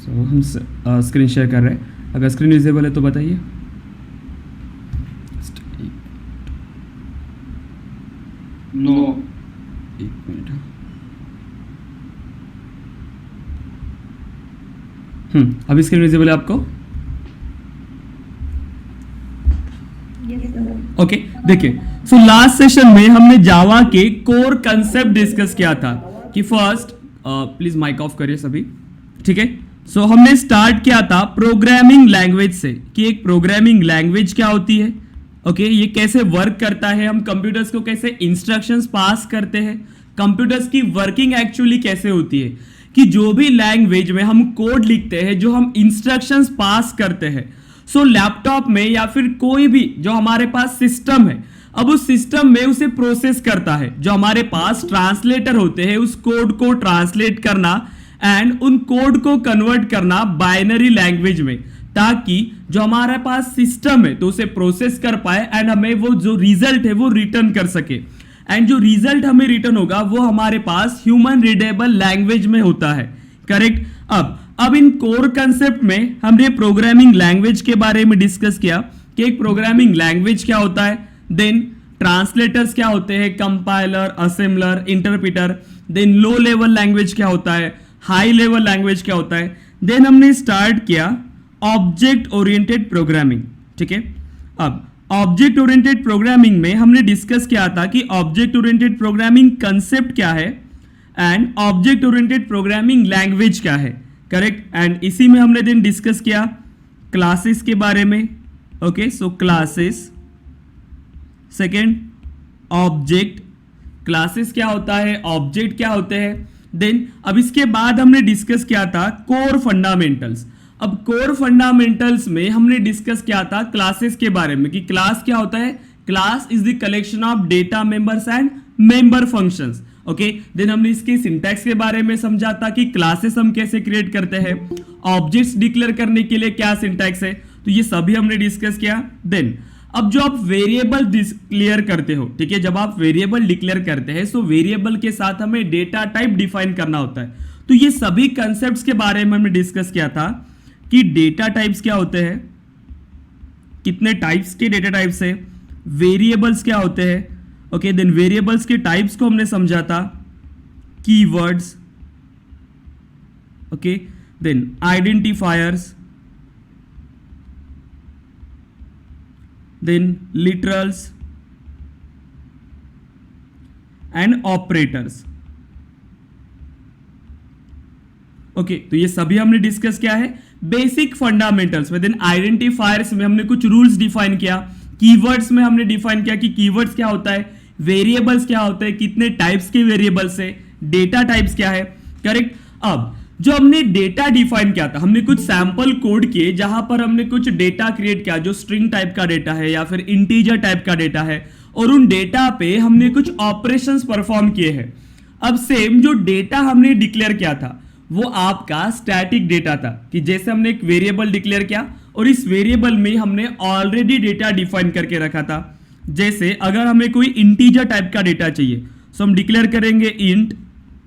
सो हम screen share कर रहे हैं, अगर स्क्रीन विजिबल है तो बताइए। नो, एक मिनट। अभी स्क्रीन विजिबल है आपको? ओके, देखिए, सो लास्ट सेशन में हमने जावा के कोर कंसेप्ट डिस्कस किया था कि फर्स्ट, प्लीज माइक ऑफ करिए सभी, ठीक है। सो हमने स्टार्ट किया था प्रोग्रामिंग लैंग्वेज से कि एक प्रोग्रामिंग लैंग्वेज क्या होती है, ओके, ये कैसे वर्क करता है, हम कंप्यूटर्स को कैसे इंस्ट्रक्शंस पास करते हैं, कंप्यूटर्स की वर्किंग एक्चुअली कैसे होती है, कि जो भी लैंग्वेज में हम कोड लिखते हैं, जो हम इंस्ट्रक्शंस पास करते हैं, सो लैपटॉप में या फिर कोई भी जो हमारे पास सिस्टम है, अब उस सिस्टम में उसे प्रोसेस करता है, जो हमारे पास ट्रांसलेटर होते हैं, उस कोड को ट्रांसलेट करना एंड उन कोड को कन्वर्ट करना बाइनरी लैंग्वेज में, ताकि जो हमारे पास सिस्टम है तो उसे प्रोसेस कर पाए एंड हमें वो जो रिजल्ट है वो रिटर्न कर सके, एंड जो रिजल्ट हमें रिटर्न होगा वो हमारे पास ह्यूमन रीडेबल लैंग्वेज में होता है, करेक्ट। अब इन कोर कंसेप्ट में हमने प्रोग्रामिंग लैंग्वेज के बारे में डिस्कस किया कि एक प्रोग्रामिंग लैंग्वेज क्या होता है, देन ट्रांसलेटर्स क्या होते हैं, compiler, assembler, interpreter, then low level language क्या होता है, हाई लेवल लैंग्वेज क्या होता है, देन हमने स्टार्ट किया ऑब्जेक्ट ओरिएंटेड प्रोग्रामिंग, ठीक है। अब ऑब्जेक्ट ओरिएंटेड प्रोग्रामिंग में हमने डिस्कस किया था कि ऑब्जेक्ट ओरिएंटेड प्रोग्रामिंग कंसेप्ट क्या है and object oriented programming language क्या है, करेक्ट। एंड इसी में हमने दिन डिस्कस किया क्लासेस के बारे में, ओके। सो क्लासेस, सेकेंड ऑब्जेक्ट, क्लासेस क्या होता है, ऑब्जेक्ट क्या होते हैं, देन अब इसके बाद हमने डिस्कस किया था कोर फंडामेंटल्स। अब कोर फंडामेंटल्स में हमने डिस्कस किया था क्लासेस के बारे में कि क्लास क्या होता है, class is the collection of data members and member functions, okay. Then हमने इसके सिंटैक्स के बारे में समझा था कि क्लासेस हम कैसे क्रिएट करते हैं, ऑब्जेक्ट्स डिक्लेयर करने के लिए क्या सिंटैक्स है, तो ये सभी हमने डिस्कस किया। देन अब जो आप वेरिएबल डिक्लेयर करते हो, ठीक है, जब आप वेरिएबल डिक्लेयर करते हैं तो वेरिएबल के साथ हमें डेटा टाइप डिफाइन करना होता है, तो ये सभी कंसेप्ट्स के बारे में हमने डिस्कस किया था कि डेटा टाइप्स क्या होते हैं, कितने टाइप्स के डेटा टाइप्स है, वेरिएबल्स क्या होते हैं, ओके। देन वेरिएबल्स के टाइप्स को हमने समझा था, keywords, okay, then identifiers, then literals and operators, okay. तो ये सभी हमने डिस्कस किया है बेसिक फंडामेंटल्स में। देन आइडेंटिफायर्स में हमने कुछ रूल्स डिफाइन किया, कीवर्ड्स में हमने डिफाइन किया कि कीवर्ड्स क्या होता है, वेरिएबल्स क्या होते हैं, कितने टाइप्स के वेरिएबल्स है, डेटा टाइप्स क्या है, करेक्ट। अब जो हमने डेटा डिफाइन किया था, हमने कुछ सैंपल कोड किए जहां पर हमने कुछ डेटा क्रिएट किया जो स्ट्रिंग टाइप का डेटा है या फिर इंटीजर टाइप का डेटा है, और उन डेटा पे हमने कुछ ऑपरेशंस परफॉर्म किए हैं। अब सेम जो डेटा हमने डिक्लेयर किया था वो आपका स्टैटिक डेटा था, कि जैसे हमने एक वेरिएबल डिक्लेयर किया और इस वेरिएबल में हमने ऑलरेडी डेटा डिफाइन करके रखा था। जैसे अगर हमें कोई इंटीजर टाइप का डेटा चाहिए तो हम डिक्लेयर करेंगे इंट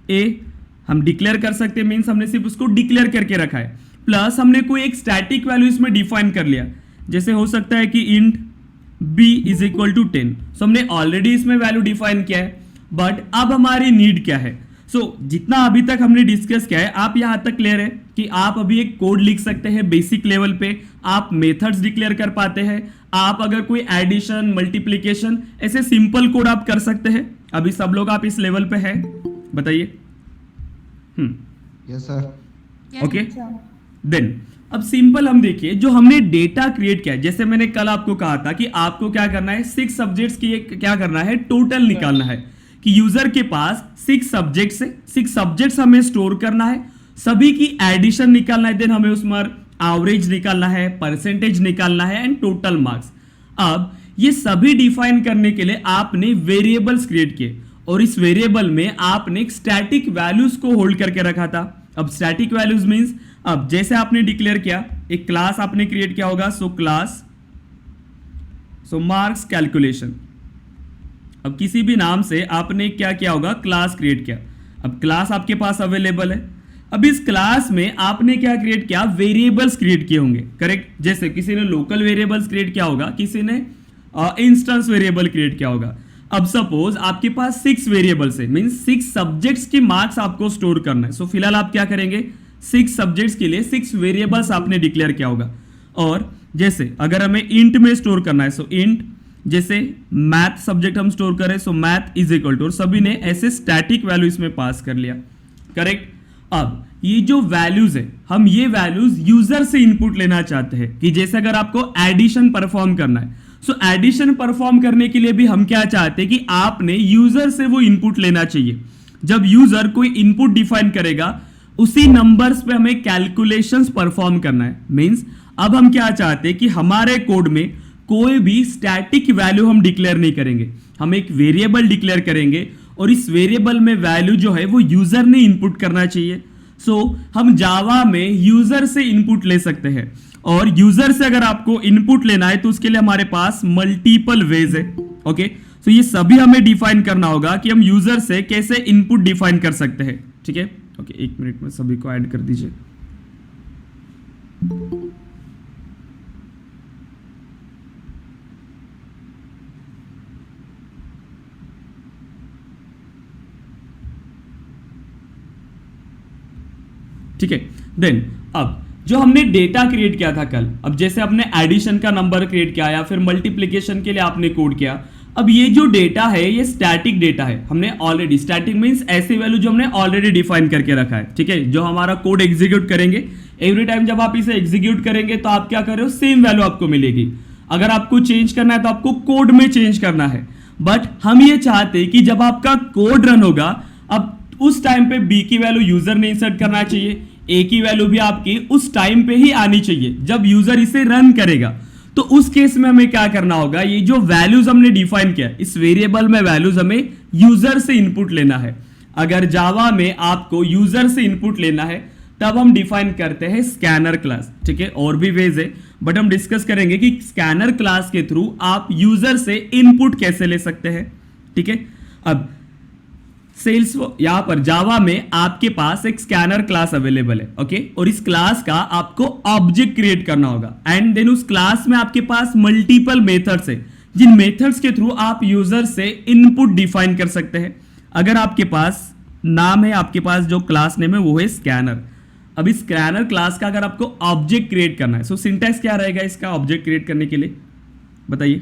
ए, हम डिक्लेयर कर सकते हैं, मींस हमने सिर्फ उसको डिक्लेयर करके रखा है, प्लस हमने कोई एक स्टैटिक वैल्यू इसमें डिफाइन कर लिया, जैसे हो सकता है कि int b is equal to 10। So हमने ऑलरेडी इसमें वैल्यू डिफाइन किया है, बट अब हमारी नीड क्या है। सो जितना अभी तक हमने डिस्कस किया है, आप यहां तक क्लियर है कि आप अभी एक कोड लिख सकते हैं बेसिक लेवल पे, आप मेथड्स डिक्लेयर कर पाते हैं, आप अगर कोई एडिशन, मल्टीप्लिकेशन, ऐसे सिंपल कोड आप कर सकते हैं। अभी सब लोग आप इस लेवल पे है, बताइए। Yes sir. ओके, देन अब सिंपल हम देखिए, जो हमने डेटा क्रिएट किया है, जैसे मैंने कल आपको कहा था कि आपको क्या करना है, 6 सब्जेक्ट्स की क्या करना है, टोटल निकालना है, कि यूजर के पास 6 सब्जेक्ट्स है, 6 सब्जेक्ट्स हमें स्टोर करना है, सभी की एडिशन निकालना है, देन हमें उसमें एवरेज निकालना है, परसेंटेज निकालना है एंड टोटल मार्क्स। अब ये सभी डिफाइन करने के लिए आपने वेरिएबल्स क्रिएट किए, और इस वेरिएबल में आपने एक स्टैटिक वैल्यूज को होल्ड करके रखा था। अब स्टैटिक वैल्यूज मींस, अब जैसे आपने डिक्लेयर किया, एक क्लास आपने क्रिएट किया होगा, सो क्लास, सो मार्क्स कैलकुलेशन। अब किसी भी नाम से आपने क्या किया होगा, क्लास क्रिएट किया। अब क्लास आपके पास अवेलेबल है, अब इस क्लास में आपने क्या क्रिएट किया, वेरिएबल्स क्रिएट किए होंगे, करेक्ट। जैसे किसी ने लोकल वेरिएबल्स क्रिएट किया होगा, किसी ने इंस्टेंस वेरिएबल क्रिएट किया होगा। अब सपोज आपके पास 6 वेरिएबल्स है, मींस 6 सब्जेक्ट्स के मार्क्स आपको स्टोर करना है। सो फिलहाल आप क्या करेंगे, 6 सब्जेक्ट्स के लिए 6 वेरिएबल्स आपने डिक्लेयर किया होगा। और जैसे अगर हमें इंट में स्टोर करना है, सो इंट, जैसे मैथ सब्जेक्ट हम स्टोर करें, सो मैथ इज इक्वल टू, और सभी ने ऐसे स्टैटिक वैल्यू इसमें पास कर लिया, करेक्ट। अब ये जो वैल्यूज है, हम ये वैल्यूज यूजर से इनपुट लेना चाहते हैं कि जैसे अगर आपको एडिशन परफॉर्म करना है, सो एडिशन परफॉर्म करने के लिए भी हम क्या चाहते हैं कि आपने यूजर से वो इनपुट लेना चाहिए। जब यूजर कोई इनपुट डिफाइन करेगा, उसी नंबर्स पे हमें कैलकुलेशंस परफॉर्म करना है। मींस अब हम क्या चाहते हैं कि हमारे कोड में कोई भी स्टैटिक वैल्यू हम डिक्लेयर नहीं करेंगे, हम एक वेरिएबल डिक्लेयर करेंगे और इस वेरिएबल में वैल्यू जो है वो यूजर ने इनपुट करना चाहिए। सो हम जावा में यूजर से इनपुट ले सकते हैं, और यूजर से अगर आपको इनपुट लेना है तो उसके लिए हमारे पास मल्टीपल वेज है, ओके। सो ये सभी हमें डिफाइन करना होगा कि हम यूजर से कैसे इनपुट डिफाइन कर सकते हैं, ठीक है। ओके, 1 मिनट में सभी को ऐड कर दीजिए। ठीक है, देन अब जो हमने डेटा क्रिएट किया था कल, अब जैसे आपने एडिशन का नंबर क्रिएट किया या फिर मल्टीप्लिकेशन के लिए आपने कोड किया, अब ये जो डेटा है ये स्टैटिक डेटा है। हमने ऑलरेडी, स्टैटिक मींस ऐसी वैल्यू जो हमने ऑलरेडी डिफाइन करके रखा है, ठीक है। जो हमारा कोड एग्जीक्यूट करेंगे, एवरी टाइम जब आप इसे एग्जीक्यूट करेंगे तो आप क्या कर रहे हो, सेम वैल्यू आपको मिलेगी। अगर आपको चेंज करना है तो आपको कोड में चेंज करना है, बट हम ये चाहते हैं कि जब आपका कोड रन होगा, अब उस टाइम पे बी की वैल्यू यूजर ने इंसर्ट करना चाहिए, ए की वैल्यू भी आपकी उस टाइम पे ही आनी चाहिए जब यूजर इसे रन करेगा। तो उस केस में हमें क्या करना होगा, ये जो वैल्यूज हमने डिफाइन किया, इस वेरिएबल में वैल्यूज हमें यूजर से इनपुट लेना है। अगर जावा में आपको यूजर से इनपुट लेना है तब हम डिफाइन करते हैं स्कैनर क्लास, ठीक है। और भी वेज है, बट हम डिस्कस करेंगे कि स्कैनर क्लास के थ्रू आप यूजर से इनपुट कैसे ले सकते हैं, ठीक है। अब सेल्स, यहां पर जावा में आपके पास एक स्कैनर क्लास अवेलेबल है, ओके। और इस क्लास का आपको ऑब्जेक्ट क्रिएट करना होगा, एंड देन उस क्लास में आपके पास मल्टीपल मेथड्स है, जिन मेथड्स के थ्रू आप यूजर से इनपुट डिफाइन कर सकते हैं। अगर आपके पास नाम है, आपके पास जो क्लास नेम है वो है स्कैनर। अब इस स्कैनर क्लास का अगर आपको ऑब्जेक्ट क्रिएट करना है, सो सिंटैक्स क्या रहेगा इसका ऑब्जेक्ट क्रिएट करने के लिए, बताइए।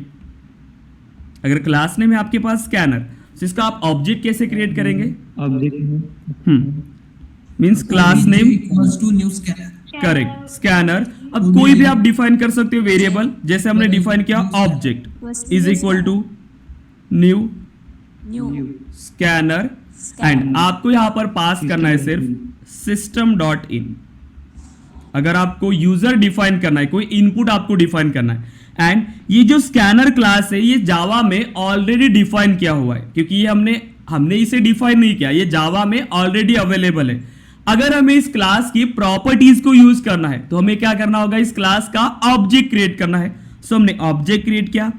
अगर क्लास नेम है आपके पास स्कैनर, इसका आप ऑब्जेक्ट कैसे क्रिएट करेंगे, object means class name equals to new scanner, correct, scanner. अब कोई भी आप डिफाइन कर सकते हो वेरिएबल, जैसे हमने डिफाइन किया object is equal to new scanner, and आपको यहां पर पास करना है सिर्फ सिस्टम डॉट इन। अगर आपको यूजर डिफाइन करना है, कोई इनपुट आपको डिफाइन करना है, एंड ये जो स्कैनर क्लास है ये जावा में ऑलरेडी डिफाइन किया हुआ है, क्योंकि ये हमने इसे डिफाइन नहीं किया, ये जावा में ऑलरेडी अवेलेबल है। अगर हमें इस क्लास की प्रॉपर्टीज को यूज करना है तो हमें क्या करना होगा, इस क्लास का ऑब्जेक्ट क्रिएट करना है। सो हमने ऑब्जेक्ट क्रिएट किया।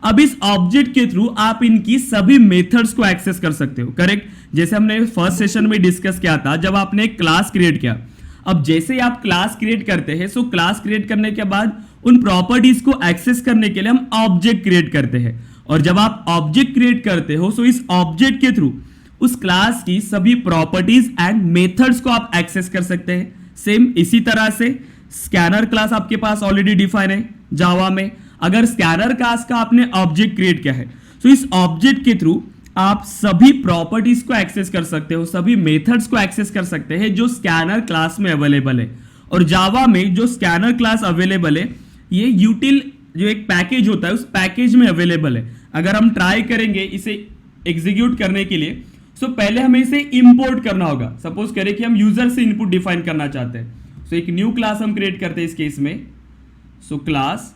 अब इस ऑब्जेक्ट के थ्रू आप इनकी सभी मेथड्स को एक्सेस कर सकते हो, करेक्ट। जैसे हमने फर्स्ट सेशन में डिस्कस किया था, जब आपने एक क्लास क्रिएट किया, अब जैसे ही आप क्लास क्रिएट करते हैं, सो क्लास क्रिएट करने के बाद उन प्रॉपर्टीज को एक्सेस करने के लिए हम ऑब्जेक्ट क्रिएट करते हैं, और जब आप ऑब्जेक्ट क्रिएट करते हो, सो इस ऑब्जेक्ट के थ्रू उस क्लास की सभी प्रॉपर्टीज एंड मेथड्स को आप एक्सेस कर सकते हैं। सेम इसी तरह से स्कैनर क्लास आपके पास ऑलरेडी डिफाइन है जावा में। अगर स्कैनर क्लास का आपने ऑब्जेक्ट क्रिएट किया है, सो इस ऑब्जेक्ट के थ्रू आप सभी प्रॉपर्टीज को एक्सेस कर सकते हो, सभी मेथड्स को एक्सेस कर सकते हैं जो स्कैनर क्लास में अवेलेबल है। और जावा में जो स्कैनर क्लास अवेलेबल है, ये यूटिल जो एक पैकेज होता है उस पैकेज में अवेलेबल है। अगर हम ट्राई करेंगे इसे एग्जीक्यूट करने के लिए, सो पहले हमें इसे इंपोर्ट करना होगा। सपोज करें कि हम यूजर से इनपुट डिफाइन करना चाहते हैं, सो एक न्यू क्लास हम क्रिएट करते हैं इस केस में। सो क्लास,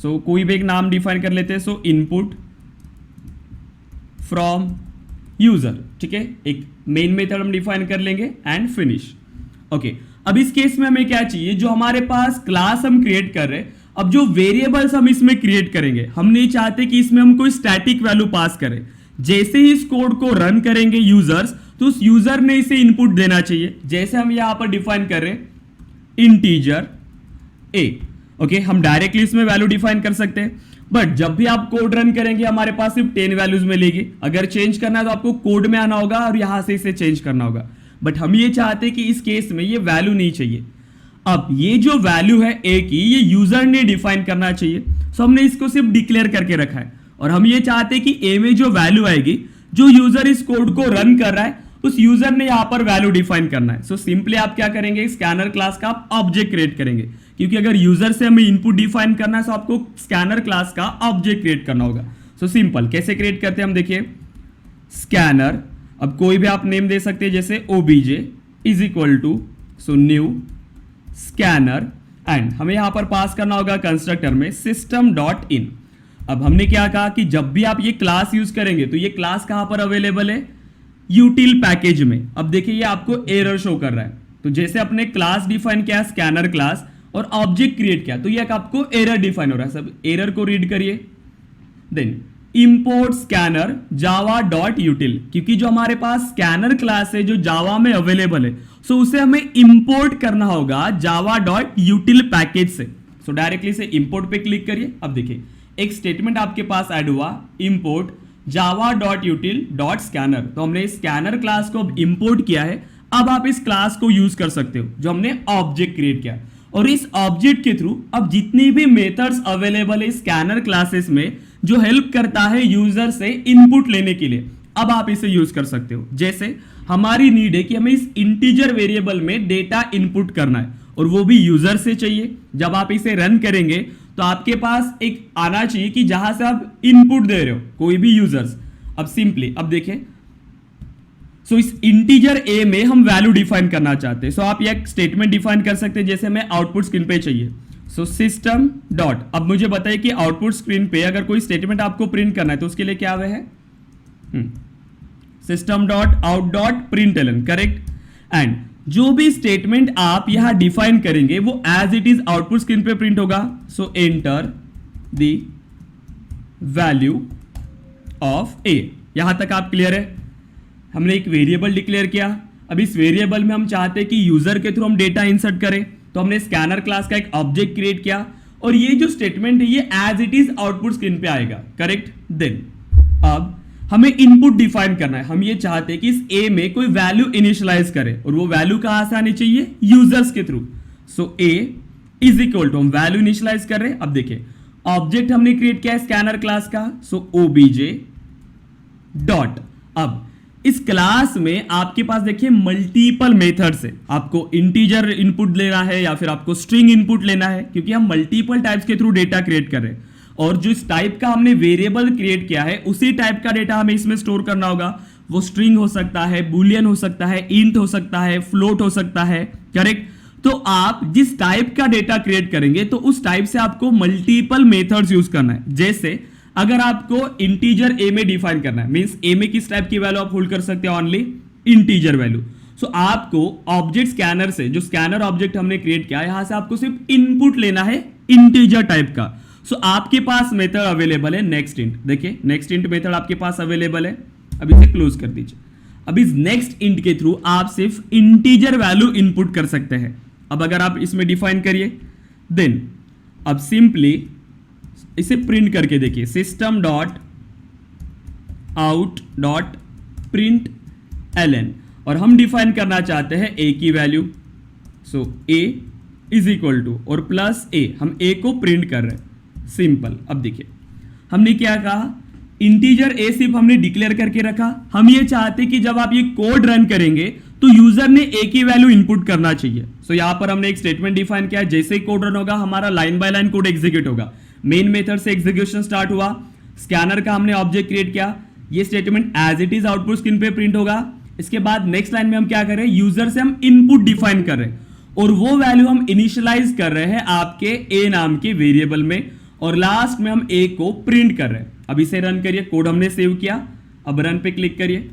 सो कोई भी एक नाम डिफाइन कर लेते हैं, सो इनपुट फ्रॉम यूजर, ठीक है। एक मेन मेथड हम डिफाइन कर लेंगे एंड फिनिश, ओके। अब इस केस में हमें क्या चाहिए, जो हमारे पास क्लास हम क्रिएट कर रहे हैं, अब जो वेरिएबल्स हम इसमें क्रिएट करेंगे, हम नहीं चाहते कि इसमें हम कोई स्टैटिक वैल्यू पास करें। जैसे ही इस कोड को रन करेंगे यूजर्स, तो उस यूजर ने इसे इनपुट देना चाहिए। जैसे हम यहां पर डिफाइन कर रहे हैं इंटीजर ए, ओके, हम डायरेक्टली इसमें वैल्यू डिफाइन कर सकते हैं, बट जब भी आप कोड रन करेंगे हमारे पास सिर्फ 10 वैल्यूज मिलेगी। अगर चेंज करना है तो आपको कोड में आना होगा और यहां से इसे चेंज करना होगा, बट हम ये चाहते हैं कि इस केस में ये वैल्यू नहीं चाहिए। अब ये जो वैल्यू है ए की, ये यूजर ने डिफाइन करना चाहिए, सो हमने इसको सिर्फ डिक्लेयर करके रखा है। और हम ये चाहते हैं कि ए में जो वैल्यू आएगी, जो यूजर इस कोड को रन कर रहा है उस यूजर ने यहां पर वैल्यू डिफाइन करना है। सो सिंपली आप क्या करेंगे, स्कैनर क्लास का आप ऑब्जेक्ट क्रिएट करेंगे, क्योंकि अगर यूजर से हमें इनपुट डिफाइन करना है तो आपको स्कैनर क्लास का ऑब्जेक्ट क्रिएट करना होगा। सो सिंपल कैसे क्रिएट करते हैं हम देखिए, स्कैनर, अब कोई भी आप नेम दे सकते हैं जैसे OBJ is equal to so new scanner, and हमें यहां पर पास करना होगा कंस्ट्रक्टर में सिस्टम डॉट इन। अब हमने क्या कहा कि जब भी आप ये क्लास यूज करेंगे तो ये क्लास कहां पर अवेलेबल है, यूटिल पैकेज में। अब देखिए ये आपको एरर शो कर रहा है, तो जैसे अपने क्लास डिफाइन किया स्कैनर क्लास और ऑब्जेक्ट क्रिएट किया, तो ये आपको एरर डिफाइन हो रहा है। सब एरर को रीड करिए, then import scanner Java dot util, क्योंकि जो हमारे पास स्कैनर क्लास है जो जावा में अवेलेबल है, सो उसे हमें इंपोर्ट करना होगा जावा डॉट यूटिल पैकेज से। सो डायरेक्टली से इंपोर्ट पे क्लिक करिए। अब देखिए एक स्टेटमेंट आपके पास ऐड हुआ, इंपोर्ट जावा डॉट यूटिल डॉट स्कैनर। तो हमने स्कैनर क्लास को अब इंपोर्ट किया है। अब आप इस क्लास को यूज कर सकते हो जो हमने ऑब्जेक्ट क्रिएट किया, और इस ऑब्जेक्ट के थ्रू अब जितनी भी मेथड्स अवेलेबल है स्कैनर क्लासेस में जो हेल्प करता है यूजर से इनपुट लेने के लिए, अब आप इसे यूज कर सकते हो। जैसे हमारी नीड है कि हमें इस इंटीजर वेरिएबल में डेटा इनपुट करना है और वो भी यूजर से चाहिए। जब आप इसे रन करेंगे तो आपके पास एक आना चाहिए कि जहां से आप इनपुट दे रहे हो कोई भी यूजर्स। अब सिंपली अब देखें, सो इस इंटीजर ए में हम वैल्यू डिफाइन करना चाहते हैं। सो आप एक स्टेटमेंट डिफाइन कर सकते हैं, जैसे हमें आउटपुट स्क्रीन पे चाहिए। सो सिस्टम डॉट, अब मुझे बताइए कि आउटपुट स्क्रीन पे अगर कोई स्टेटमेंट आपको प्रिंट करना है तो उसके लिए क्या हुआ है, system dot out dot print ln, correct. And जो भी स्टेटमेंट आप यहां डिफाइन करेंगे वो as it is output screen पे प्रिंट होगा। So enter the value of A, यहां तक आप क्लियर है। हमने एक वेरिएबल डिक्लेयर किया, अब इस वेरिएबल में हम चाहते हैं कि यूजर के थ्रू हम डेटा इंसर्ट करें, तो हमने स्कैनर क्लास का एक ऑब्जेक्ट क्रिएट किया, और ये जो स्टेटमेंट है ये as it is output screen पे आएगा, करेक्ट। देन अब हमें इनपुट डिफाइन करना है। हम ये चाहते हैं कि इस ए में कोई वैल्यू इनिशियलाइज करे, और वो वैल्यू कहां से आनी चाहिए, यूजर्स के थ्रू। So a is equal to हम वैल्यू इनिशियलाइज कर रहे हैं। अब देखिए ऑब्जेक्ट हमने क्रिएट किया है स्कैनर क्लास का, सो ओबीजे डॉट, अब इस क्लास में आपके पास देखिए मल्टीपल मेथड्स है। आपको इंटीजर इनपुट लेना है या फिर आपको स्ट्रिंग इनपुट लेना है, क्योंकि हम मल्टीपल टाइप्स के थ्रू डेटा क्रिएट कर रहे हैं, और जो इस टाइप का हमने वेरिएबल क्रिएट किया है उसी टाइप का डेटा हमें इसमें स्टोर करना होगा। वो स्ट्रिंग हो सकता है, बुलियन हो सकता है, इंट हो सकता है, फ्लोट हो सकता है, करेक्ट। तो आप जिस टाइप का डेटा क्रिएट करेंगे तो उस टाइप से आपको मल्टीपल मेथड्स यूज करना है। जैसे अगर आपको इंटीजर ए में डिफाइन करना है, मींस ए में किस टाइप की वैल्यू आप होल्ड कर सकते हैं, ओनली इंटीजर वैल्यू। सो आपको ऑब्जेक्ट स्कैनर से, जो स्कैनर ऑब्जेक्ट हमने क्रिएट किया, यहां से आपको सिर्फ इनपुट लेना है इंटीजर टाइप का। सो आपके पास मेथड अवेलेबल है नेक्स्ट इंट, देखिए नेक्स्ट इंट मेथड आपके पास अवेलेबल है। अब इसे क्लोज कर दीजिए। अब इस नेक्स्ट इंट के थ्रू आप सिर्फ इंटीजर वैल्यू इनपुट कर सकते हैं। अब अगर आप इसमें डिफाइन करिए, देन अब सिंपली इसे प्रिंट करके देखिए, system dot out dot print Elon, और हम डिफाइन करना चाहते हैं ए की वैल्यू। So a is equal to और प्लस ए, हम ए को प्रिंट कर रहे हैं, सिंपल। अब देखिए हमने क्या कहा, इंटीजर ए सिर्फ हमने डिक्लेयर करके रखा। हम ये चाहते कि जब आप ये कोड रन करेंगे तो यूजर ने ए की वैल्यू इनपुट करना चाहिए। सो यहां पर हमने एक स्टेटमेंट डिफाइन किया, जैसे ही कोड रन होगा हमारा line by line code execute होगा। मेन मेथड से एग्जीक्यूशन स्टार्ट हुआ, स्कैनर का हमने ऑब्जेक्ट क्रिएट किया, ये statement as it is output screen पे प्रिंट होगा। इसके बाद नेक्स्ट लाइन में हम क्या कर रहे हैं, यूजर से हम इनपुट डिफाइन कर रहे हैं, और वो वैल्यू हम इनिशियलाइज कर रहे हैं आपके ए नाम के वेरिएबल में, और लास्ट में हम ए को प्रिंट कर रहे हैं। अब इसे रन करिए, कोड हमने सेव किया, अब रन पे क्लिक करिए।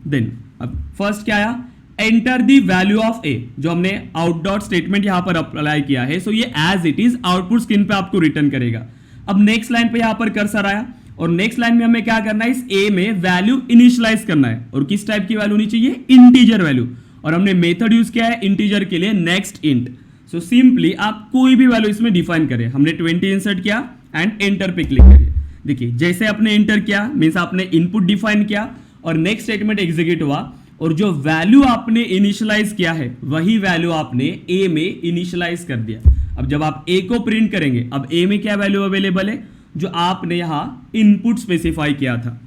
देन अब फर्स्ट क्या आया, एंटर द वैल्यू ऑफ ए, जो हमने आउट डॉट स्टेटमेंट यहां पर अप्लाई किया है। सो ये as it is output screen पे आपको रिटर्न करेगा। अब नेक्स्ट लाइन पे यहां पर कर्सर आया, और नेक्स्ट लाइन में हमें क्या करना है, इस ए में वैल्यू इनिशियलाइज करना है, और किस टाइप की वैल्यू होनी चाहिए, इंटीजर वैल्यू, और हमने मेथड यूज किया है इंटीजर के लिए नेक्स्ट इंट। सो सिंपली आप कोई भी वैल्यू इसमें डिफाइन करें, हमने 20 इंसर्ट किया एंड एंटर पे क्लिक करिए। देखिए जैसे आपने एंटर किया मींस आपने इनपुट डिफाइन किया और नेक्स्ट स्टेटमेंट एग्जीक्यूट हुआ, और जो वैल्यू आपने इनिशियलाइज किया है वही वैल्यू आपने ए में इनिशियलाइज कर दिया। अब जब आप ए को प्रिंट करेंगे, अब ए में क्या वैल्यू अवेलेबल है, जो आपने यहां इनपुट स्पेसिफाई किया था।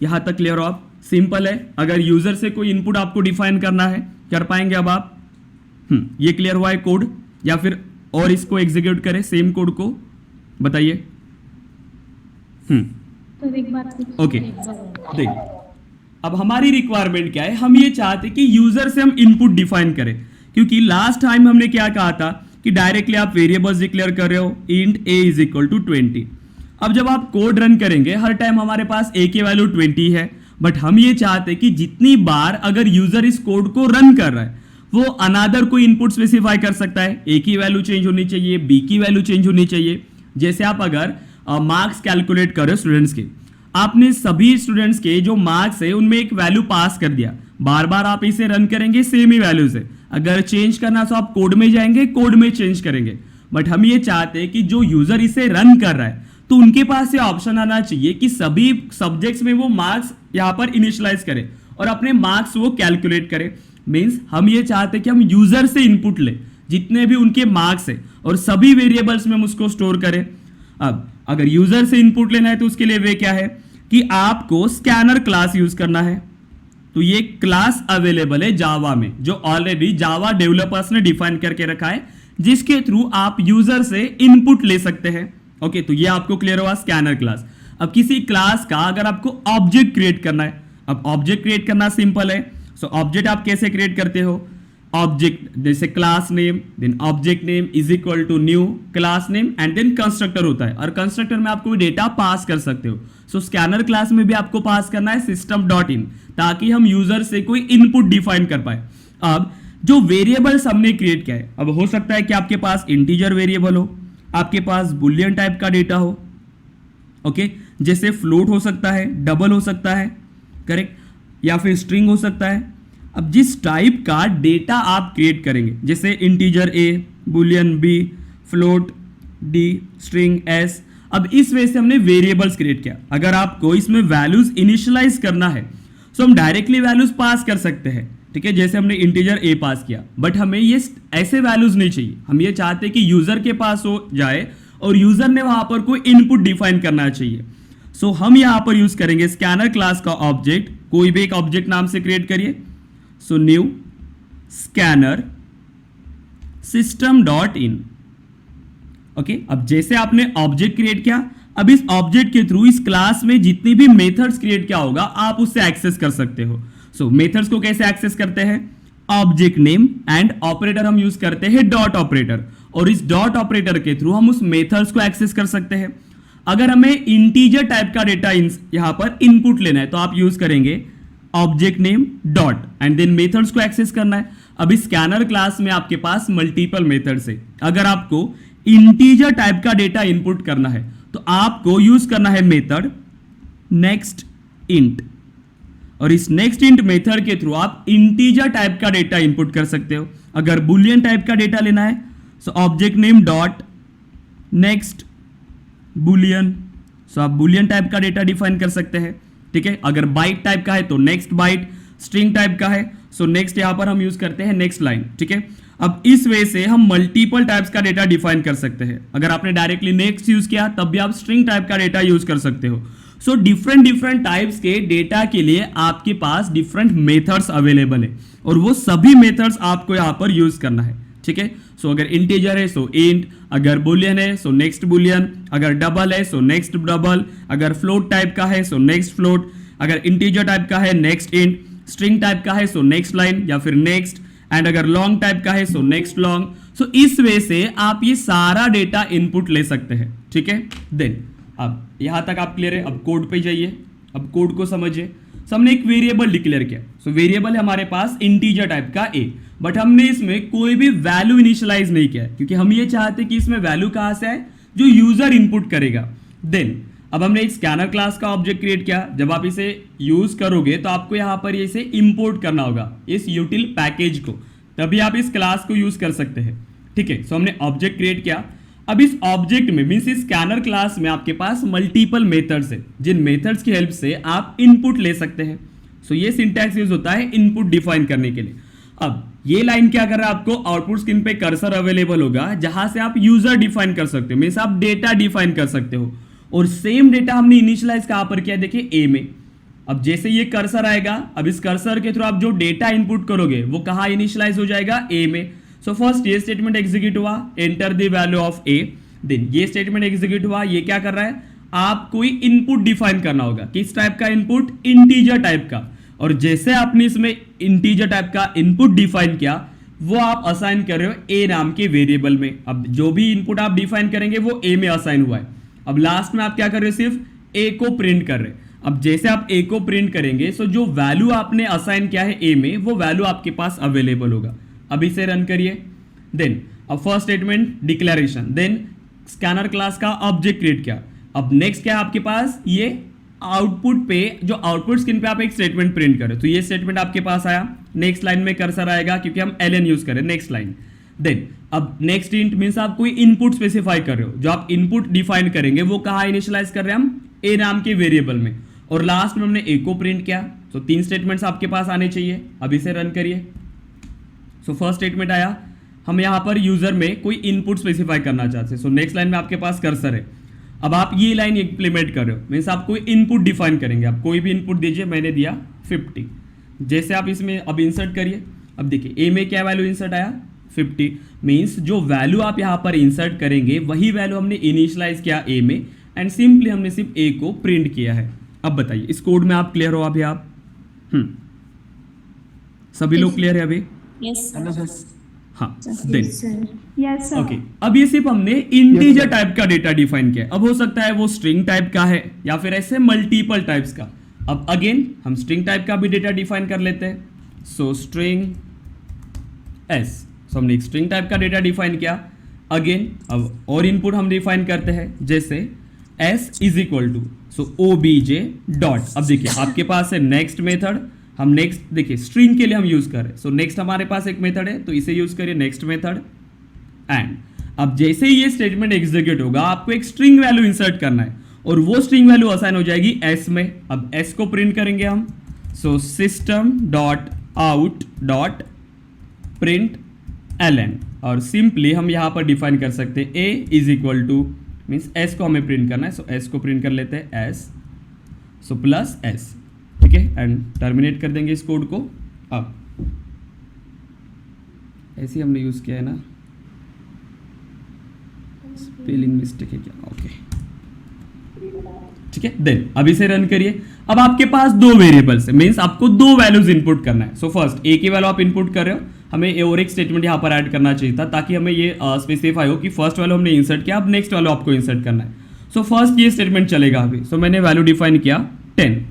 यहां तक क्लियर हो आप? सिंपल है। अगर यूजर से कोई इनपुट आपको डिफाइन करना है, कर पाएंगे अब आप? ये क्लियर हुआ है कोड, या फिर और इसको एग्जीक्यूट करें सेम कोड को, बताइए। ओके देख, अब हमारी रिक्वायरमेंट क्या है, हम ये चाहते कि यूजर से हम इनपुट डिफाइन करें, क्योंकि लास्ट टाइम हमने क्या कहा था कि डायरेक्टली आप वेरिएबल्स डिक्लेयर कर रहे हो, int a is equal to 20। अब जब आप कोड रन करेंगे हर टाइम हमारे पास ए की वैल्यू 20 है, बट हम ये चाहते कि जितनी बार अगर यूजर इस कोड को रन कर रहा है वो अनदर कोई इनपुट स्पेसिफाई कर सकता है। ए की वैल्यू चेंज होनी चाहिए, बी की वैल्यू चेंज होनी चाहिए। जैसे आप अगर मार्क्स कैलकुलेट कर रहे हो स्टूडेंट्स के, आपने सभी स्टूडेंट्स के जो मार्क्स है उनमें एक वैल्यू पास कर दिया, बार बार आप इसे रन करेंगे सेम ही वैल्यू से। अगर चेंज करना तो आप कोड में जाएंगे, कोड में चेंज करेंगे, बट हम ये चाहते हैं कि जो यूजर इसे रन कर रहा है तो उनके पास ये ऑप्शन आना चाहिए कि सभी सब्जेक्ट्स में वो मार्क्स यहां पर इनिशियलाइज करे और अपने मार्क्स वो कैलकुलेट करे। मींस हम ये चाहते हैं कि हम यूजर से इनपुट ले जितने भी उनके मार्क्स है और सभी वेरिएबल्स में हम उसको स्टोर करें। अब अगर यूजर से इनपुट लेना है तो उसके लिए वे क्या है कि आपको स्कैनर क्लास यूज करना है। तो ये क्लास अवेलेबल है जावा में, जो ऑलरेडी जावा डेवलपर्स ने डिफाइन करके रखा है, जिसके थ्रू आप यूजर से इनपुट ले सकते हैं। ओके, तो ये आपको क्लियर हुआ स्कैनर क्लास। अब किसी क्लास का अगर आपको ऑब्जेक्ट क्रिएट करना है, अब ऑब्जेक्ट क्रिएट करना सिंपल है। सो ऑब्जेक्ट आप कैसे क्रिएट करते हो, ऑब्जेक्ट जैसे class name, then object name is equal to new class name and then constructor होता है, और कंस्ट्रक्टर में आप कोई डेटा पास कर सकते हो। सो स्कैनर क्लास में भी आपको पास करना है सिस्टम डॉट इन, ताकि हम यूजर से कोई इनपुट डिफाइन कर पाए। अब जो वेरिएबल्स हमने क्रिएट किया है, अब हो सकता है कि आपके पास इंटीजर वेरिएबल हो, आपके पास बुलियन टाइप का डेटा हो, ओके, जैसे फ्लोट हो सकता है, डबल हो सकता है, करेक्ट, या फिर स्ट्रिंग हो सकता है। अब जिस टाइप का डेटा आप क्रिएट करेंगे, जैसे integer A, boolean B, float D, string S, अब इस वजह से हमने वेरिएबल्स क्रिएट किया। अगर आपको इसमें वैल्यूज इनिशियलाइज करना है तो हम डायरेक्टली वैल्यूज पास कर सकते हैं, ठीक है, जैसे हमने इंटीजर ए पास किया, बट हमें ये ऐसे वैल्यूज नहीं चाहिए। हम ये चाहते हैं कि यूजर के पास हो जाए और यूजर ने वहां पर कोई इनपुट डिफाइन करना चाहिए। सो हम यहां पर यूज करेंगे स्कैनर क्लास का ऑब्जेक्ट, कोई भी एक ऑब्जेक्ट नाम से क्रिएट करिए। सो new scanner system dot in. Okay, अब जैसे आपने ऑब्जेक्ट क्रिएट किया, अब इस ऑब्जेक्ट के थ्रू इस क्लास में जितनी भी मेथड्स क्रिएट किया होगा आप उससे एक्सेस कर सकते हो। सो मेथड्स को कैसे एक्सेस करते हैं, ऑब्जेक्ट नेम एंड ऑपरेटर हम यूज करते हैं डॉट ऑपरेटर, और इस डॉट ऑपरेटर के थ्रू हम उस मेथड्स को एक्सेस कर सकते हैं। अगर हमें इंटीजर टाइप का डेटा यहां पर इनपुट लेना है तो आप यूज करेंगे object name dot and then methods को एक्सेस करना है। अब इस स्कैनर क्लास में आपके पास मल्टीपल मेथड्स है। अगर आपको इंटीजर टाइप का डेटा इनपुट करना है तो आपको यूज करना है मेथड नेक्स्ट इंट, और इस नेक्स्ट इंट मेथड के थ्रू आप इंटीजर टाइप का डेटा इनपुट कर सकते हो। अगर बुलियन टाइप का डेटा लेना है so object name dot next boolean, so आप बुलियन टाइप का डेटा डिफाइन कर सकते हैं, ठीक है। अगर बाइट टाइप का है तो नेक्स्ट बाइट, स्ट्रिंग टाइप का है सो नेक्स्ट यहां पर हम यूज करते हैं नेक्स्ट लाइन, ठीक है। अब इस वे से हम मल्टीपल टाइप्स का डेटा डिफाइन कर सकते हैं। अगर आपने डायरेक्टली नेक्स्ट यूज किया तब भी आप स्ट्रिंग टाइप का डेटा यूज कर सकते हो। सो डिफरेंट टाइप्स के डेटा के लिए आपके पास डिफरेंट मेथड्स अवेलेबल है, और वो सभी मेथड्स आपको यहां पर यूज करना है, ठीक है। सो अगर इंटीजर है सो इंट, अगर बुलियन है सो नेक्स्ट बुलियन, अगर डबल है सो नेक्स्ट डबल, अगर फ्लोट टाइप का है सो नेक्स्ट फ्लोट, अगर इंटीजर टाइप का है नेक्स्ट इंट, स्ट्रिंग टाइप का है सो नेक्स्ट लाइन या फिर नेक्स्ट, एंड अगर लॉन्ग टाइप का है सो नेक्स्ट लॉन्ग। सो इस वे से आप ये सारा डेटा इनपुट ले सकते हैं, ठीक है। देन अब यहां तक आप क्लियर है। अब कोड पे जाइए, अब कोड को समझिए। सो हमने एक वेरिएबल डिक्लेयर किया। सो वेरिएबल है हमारे पास इंटीजर टाइप का ए, बट हमने इसमें कोई भी वैल्यू इनिशियलाइज नहीं किया क्योंकि हम ये चाहते कि इसमें वैल्यू कहां से आए, जो यूजर इनपुट करेगा। देन अब हमने एक स्कैनर क्लास का ऑब्जेक्ट क्रिएट किया। जब आप इसे यूज करोगे तो आपको यहाँ पर इसे इंपोर्ट करना होगा इस यूटिल पैकेज को, तभी आप इस क्लास को यूज कर सकते हैं। ठीक है, सो हमने ऑब्जेक्ट क्रिएट किया। अब इस ऑब्जेक्ट में मींस इस स्कैनर क्लास में आपके पास मल्टीपल मेथड्स है, जिन मेथड्स की हेल्प से आप इनपुट ले सकते हैं। सो ये सिंटैक्स यूज होता है इनपुट डिफाइन करने के लिए। अब ये लाइन क्या कर रहा है, आपको आउटपुट स्क्रीन पे कर्सर अवेलेबल होगा जहां से आप यूजर डिफाइन कर सकते हो, मींस आप डेटा डिफाइन कर सकते हो। और सेम डेटा हमने इनिशियलाइज कहां पर किया, देखिए ए में। अब जैसे ये कर्सर आएगा, अब इस कर्सर के थ्रू आप जो डेटा इनपुट करोगे वो कहां इनिशियलाइज हो जाएगा, ए में। सो फर्स्ट ये स्टेटमेंट एग्जीक्यूट हुआ, enter the value of a. Then ये स्टेटमेंट एग्जीक्यूट हुआ, ये क्या कर रहा है, आप कोई इनपुट डिफाइन करना होगा। किस टाइप का इनपुट, इंटीजर टाइप का। और जैसे आपने इसमें इंटीजर टाइप का इनपुट डिफाइन किया, वो आप असाइन कर रहे हो ए नाम के वेरिएबल में। अब जो भी इनपुट आप डिफाइन करेंगे वो ए में असाइन हुआ है। अब लास्ट में आप क्या कर रहे हो, सिर्फ ए को प्रिंट कर रहे हैं। अब जैसे आप ए को प्रिंट करेंगे, सो जो वैल्यू आपने असाइन किया है ए में, वो वैल्यू आपके पास अवेलेबल होगा। अब इसे रन करिए। देन अब first statement declaration, then scanner class का ऑब्जेक्ट क्रिएट किया। अब नेक्स्ट क्या है आपके पास, ये आउटपुट पे जो आउटपुट स्क्रीन पे आप एक स्टेटमेंट प्रिंट करें, तो ये स्टेटमेंट आपके पास आया। नेक्स्ट लाइन में कर्सर आएगा क्योंकि हम एलएन यूज करें, नेक्स्ट लाइन। देन अब नेक्स्ट इंट मींस आप कोई इनपुट स्पेसिफाई कर रहे हो, जो आप इनपुट डिफाइन करेंगे वो कहाँ इनिशियलाइज कर रहे हैं हम, ए नाम के वेरिएबल में। और लास्ट में हमने ए को प्रिंट किया। तो 3 स्टेटमेंट्स आपके पास आने चाहिए। अब इसे रन करिए। सो फर्स्ट स्टेटमेंट आया, हम यहाँ पर यूजर में कोई इनपुट स्पेसिफाई करना चाहते हैं। सो नेक्स्ट लाइन में आपके पास कर्सर है। अब आप ये लाइन इंप्लीमेंट कर रहे हो, मीन्स आप कोई इनपुट डिफाइन करेंगे। आप कोई भी इनपुट दीजिए, मैंने दिया 50। जैसे आप इसमें अब इंसर्ट करिए। अब देखिए ए में क्या वैल्यू इंसर्ट आया, 50। मीन्स जो वैल्यू आप यहाँ पर इंसर्ट करेंगे वही वैल्यू हमने इनिशियलाइज किया ए में, एंड सिंपली हमने सिर्फ ए को प्रिंट किया है। अब बताइए इस कोड में आप क्लियर हो अभी आप? सभी लोग क्लियर है अभी? यस हाँ, देन यस सर। ओके। अब ये सिर्फ हमने इंटीजर टाइप का डेटा डिफाइन किया। अब हो सकता है वो स्ट्रिंग टाइप का है या फिर ऐसे मल्टीपल टाइप्स का। अब अगेन हम स्ट्रिंग टाइप का भी डेटा डिफाइन कर लेते हैं। सो स्ट्रिंग एस, सो हमने एक स्ट्रिंग टाइप का डेटा डिफाइन किया। अगेन अब और इनपुट हम डिफाइन करते हैं, जैसे s is equal to so OBJ dot. अब देखिए आपके पास है नेक्स्ट मेथड। हम नेक्स्ट देखिए स्ट्रिंग के लिए हम यूज कर रहे हैं। सो नेक्स्ट हमारे पास एक मेथड है, तो इसे यूज करिए नेक्स्ट मेथड। एंड अब जैसे ही ये स्टेटमेंट एग्जीक्यूट होगा, आपको एक स्ट्रिंग वैल्यू इंसर्ट करना है और वो स्ट्रिंग वैल्यू असाइन हो जाएगी एस में। अब एस को प्रिंट करेंगे हम। So system dot out dot print ln, और सिंपली हम यहां पर डिफाइन कर सकते हैं A is equal to, means S को हमें प्रिंट करना है। सो एस को प्रिंट कर लेते हैं एस, सो प्लस एस। ठीक है, एंड टर्मिनेट कर देंगे इस कोड को। अब ऐसे हमने यूज किया है ना, स्पेलिंग मिस्टेक है क्या? ओके ठीक है। देन अब इसे रन करिए। अब आपके पास 2 वेरिएबल्स है, मींस आपको 2 वैल्यूज इनपुट करना है। सो फर्स्ट ए की वैल्यू आप इनपुट कर रहे हो, हमें और एक स्टेटमेंट यहाँ पर ऐड करना चाहिए था ताकि हमें ये स्पेसिफाई हो कि फर्स्ट वैल्यू हमने इंसर्ट किया, अब नेक्स्ट वैल्यू आपको इंसर्ट करना है। सो फर्स्ट ये स्टेटमेंट चलेगा अभी। सो मैंने वैल्यू डिफाइन किया 10।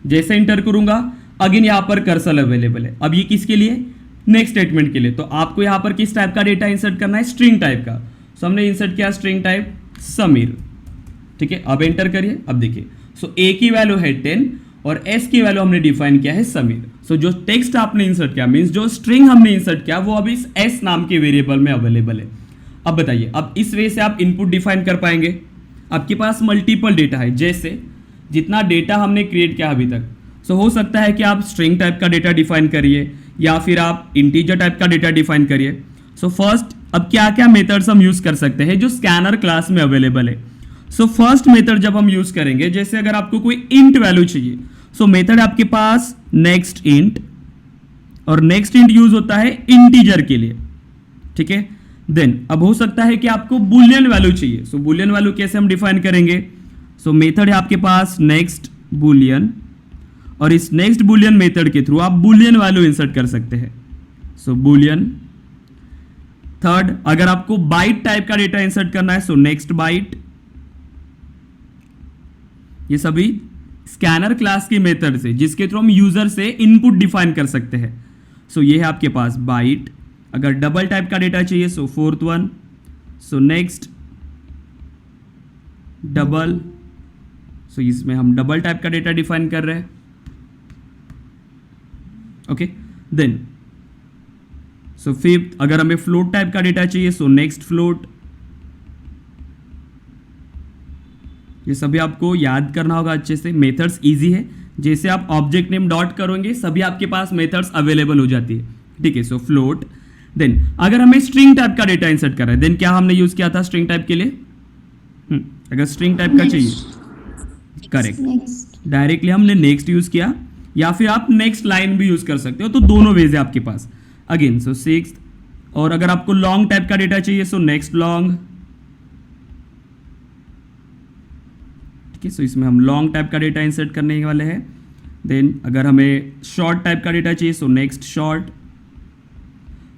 जैसे इंटर करूंगा, अगेन यहाँ पर कर्सर अवेलेबल है। अब ये किसके लिए, नेक्स्ट स्टेटमेंट के लिए। तो आपको यहाँ पर किस टाइप का डेटा इंसर्ट करना है, स्ट्रिंग टाइप का। सो हमने इंसर्ट किया स्ट्रिंग टाइप समीर। ठीक है, अब एंटर करिए। अब देखिए सो ए की वैल्यू है 10 और एस की वैल्यू हमने डिफाइन किया है समीर। सो जो टेक्स्ट आपने इंसर्ट किया, मींस जो स्ट्रिंग हमने इंसर्ट किया, वो अभी इस एस नाम के वेरिएबल में अवेलेबल है। अब बताइए, अब इस वे से आप इनपुट डिफाइन कर पाएंगे। आपके पास मल्टीपल डेटा है, जैसे जितना डेटा हमने क्रिएट किया अभी तक। सो हो सकता है कि आप स्ट्रिंग टाइप का डेटा डिफाइन करिए या फिर आप इंटीजर टाइप का डेटा डिफाइन करिए। सो फर्स्ट अब क्या क्या मेथड्स हम यूज कर सकते हैं जो स्कैनर क्लास में अवेलेबल है। सो फर्स्ट मेथड जब हम यूज करेंगे, जैसे अगर आपको कोई इंट वैल्यू चाहिए, सो मेथड आपके पास नेक्स्ट इंट, और नेक्स्ट इंट यूज होता है इंटीजर के लिए। ठीक है, देन अब हो सकता है कि आपको बुलियन वैल्यू चाहिए। सो बुलियन वैल्यू कैसे हम डिफाइन करेंगे, सो मेथड है आपके पास नेक्स्ट बुलियन, और इस नेक्स्ट बुलियन मेथड के थ्रू आप बुलियन वैल्यू इंसर्ट कर सकते हैं। सो बुलियन। थर्ड, अगर आपको बाइट टाइप का डेटा इंसर्ट करना है, सो नेक्स्ट बाइट। ये सभी स्कैनर क्लास की मेथड से, जिसके थ्रू हम यूजर से इनपुट डिफाइन कर सकते हैं। सो ये है आपके पास बाइट। अगर डबल टाइप का डेटा चाहिए, so fourth one. So next double so इसमें हम डबल टाइप का डेटा डिफाइन कर रहे हैं. ओके, देन सो फिफ्थ, अगर हमें फ्लोट टाइप का डेटा चाहिए सो नेक्स्ट फ्लोट. ये सभी आपको याद करना होगा अच्छे से. मेथड्स इजी है, जैसे आप ऑब्जेक्ट नेम डॉट करोगे सभी आपके पास मेथड्स अवेलेबल हो जाती है. ठीक है, सो फ्लोट. देन अगर हमें स्ट्रिंग टाइप का डेटा इंसर्ट करना है, देन क्या हमने यूज किया था स्ट्रिंग टाइप के लिए? अगर स्ट्रिंग टाइप का चाहिए, करेक्ट, Next. डायरेक्टली हमने नेक्स्ट यूज किया, या फिर आप नेक्स्ट लाइन भी यूज कर सकते हो. तो दोनों वेज है आपके पास. अगेन सो सिक्स्थ, और अगर आपको लॉन्ग टाइप का डेटा चाहिए सो नेक्स्ट लॉन्ग. ठीक है, सो इसमें हम लॉन्ग टाइप का डेटा इंसर्ट करने वाले हैं. देन अगर हमें शॉर्ट टाइप का डेटा चाहिए सो नेक्स्ट शॉर्ट.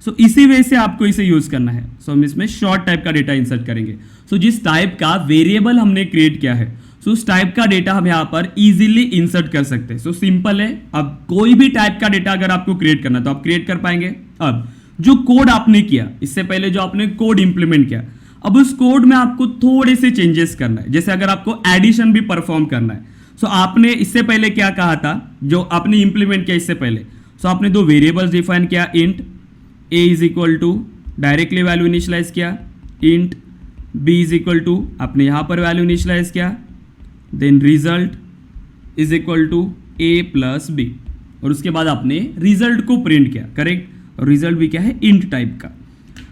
सो इसी वे से आपको इसे यूज करना है. सो हम इसमें शॉर्ट टाइप का डेटा इंसर्ट करेंगे. सो जिस टाइप का वेरिएबल हमने क्रिएट किया है, सो उस टाइप का डेटा हम यहाँ पर इजीली इंसर्ट कर सकते हैं. सो सिंपल है. अब कोई भी टाइप का डेटा अगर आपको क्रिएट करना तो आप क्रिएट कर पाएंगे. अब जो कोड आपने किया, इससे पहले जो आपने कोड इंप्लीमेंट किया, अब उस कोड में आपको थोड़े से चेंजेस करना है. जैसे अगर आपको एडिशन भी परफॉर्म करना है, सो आपने इससे पहले क्या कहा था, जो आपने इंप्लीमेंट किया इससे पहले, सो आपने दो वेरिएबल्स डिफाइन किया. Int a is equal to directly value initialize किया, int b is equal to आपने यहां पर वैल्यू इनिशियलाइज किया, then result is equal to a plus b, और उसके बाद आपने रिजल्ट को प्रिंट किया. करेक्ट, और रिजल्ट भी क्या है, इंट टाइप का.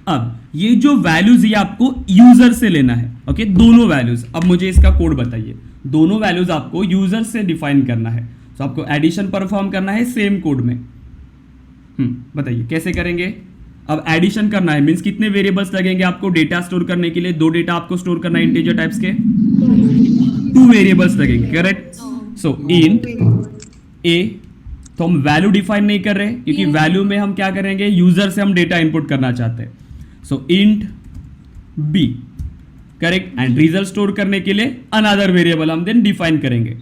अब ये जो वैल्यूज ये आपको यूजर से लेना है. ओके, दोनों वैल्यूज. अब मुझे इसका कोड बताइए. दोनों वैल्यूज आपको यूजर से डिफाइन करना है. तो आपको एडिशन परफॉर्म करना है सेम कोड में. बताइए कैसे करेंगे. अब एडिशन करना है, मींस कितने वेरिएबल्स लगेंगे आपको डेटा स्टोर करने के लिए? दो डेटा आपको स्टोर करना है इंटीजर टाइप्स के, 2 वेरिएबल्स लगेंगे. करेक्ट, सो इंट a, तो हम वैल्यू डिफाइन नहीं कर रहे क्योंकि वैल्यू में हम क्या करेंगे, यूजर से हम डेटा इनपुट करना चाहते हैं. So int b, correct, and result store करने के लिए अनदर वेरिएबल हम देन डिफाइन करेंगे.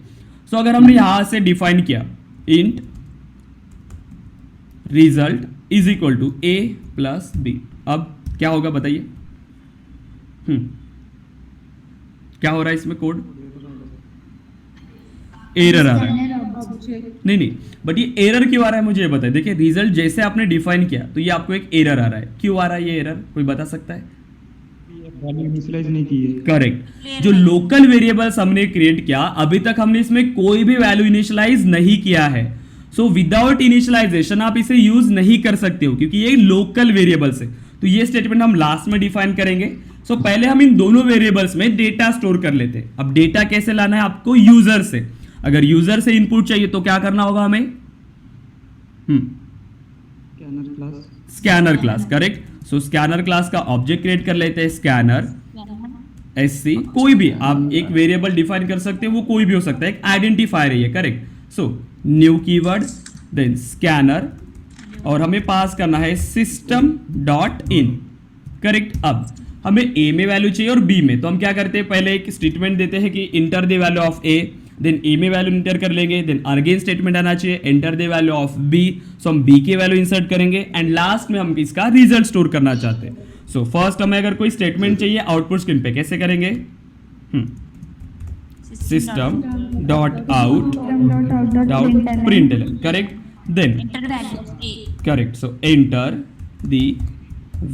सो अगर हमने यहां से डिफाइन किया int result is equal to a plus b, अब क्या होगा बताइए. क्या हो रहा है इसमें कोड? एरर आ रहा है. नहीं, बट ये एरर क्यों आ रहा है मुझे ये बताइए. देखिए रिजल्ट जैसे आपने डिफाइन किया तो ये आपको एक एरर आ रहा है. क्यों आ रहा है ये एरर, कोई बता सकता है? वैल्यू इनिशियलाइज नहीं की है. करेक्ट, जो लोकल वेरिएबल्स हमने क्रिएट किया अभी तक हमने इसमें कोई भी वैल्यू इनिशियलाइज नहीं किया है. सो विदाउट इनिशियलाइजेशन आप इसे यूज नहीं कर सकते हो क्योंकि ये लोकल वेरिएबल्स है. तो ये स्टेटमेंट हम लास्ट में डिफाइन करेंगे. सो पहले हम इन दोनों वेरिएबल्स में डेटा स्टोर कर लेते हैं. अब डेटा कैसे लाना है आपको? यूजर से. अगर यूजर से इनपुट चाहिए तो क्या करना होगा हमें? Scanner class. Scanner class, correct. So scanner class का ऑब्जेक्ट क्रिएट कर लेते हैं, स्कैनर SC. कोई भी आप एक वेरिएबल डिफाइन कर सकते हैं, वो कोई भी हो सकता है, एक आइडेंटिफायर है ये. Correct, so new keyword, then scanner, और हमें पास करना है सिस्टम डॉट इन. करेक्ट, अब हमें a में वैल्यू चाहिए और b में. तो हम क्या करते हैं, पहले एक स्टेटमेंट देते हैं कि enter the value of a, then a में वैल्यू इंटर कर लेंगे, देन अगेन स्टेटमेंट आना चाहिए enter the value of b. So हम b की वैल्यू इंसर्ट करेंगे एंड लास्ट में हम इसका रिजल्ट स्टोर करना चाहते हैं. सो फर्स्ट हमें अगर कोई स्टेटमेंट चाहिए आउटपुट स्क्रीन पे, कैसे करेंगे? System dot out dot println. Correct, then correct, so enter the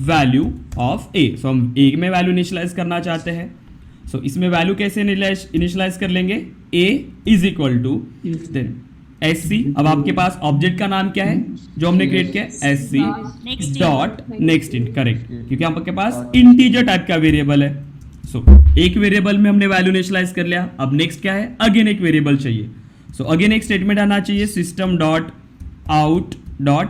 value of a. So हम a में वैल्यू इनिशियलाइज करना चाहते हैं. सो इसमें वैल्यू कैसे इनिशियलाइज कर लेंगे? a is equal to then SC. अब आपके पास ऑब्जेक्ट का नाम क्या है जो हमने क्रिएट किया? SC dot next int. Correct, क्योंकि आपके पास इंटीजर टाइप का वेरिएबल है. सो एक वेरिएबल में हमने वैल्यू इनिशियलाइज कर लिया. अब नेक्स्ट क्या है? अगेन एक वेरिएबल चाहिए. सो अगेन एक स्टेटमेंट आना चाहिए system dot out dot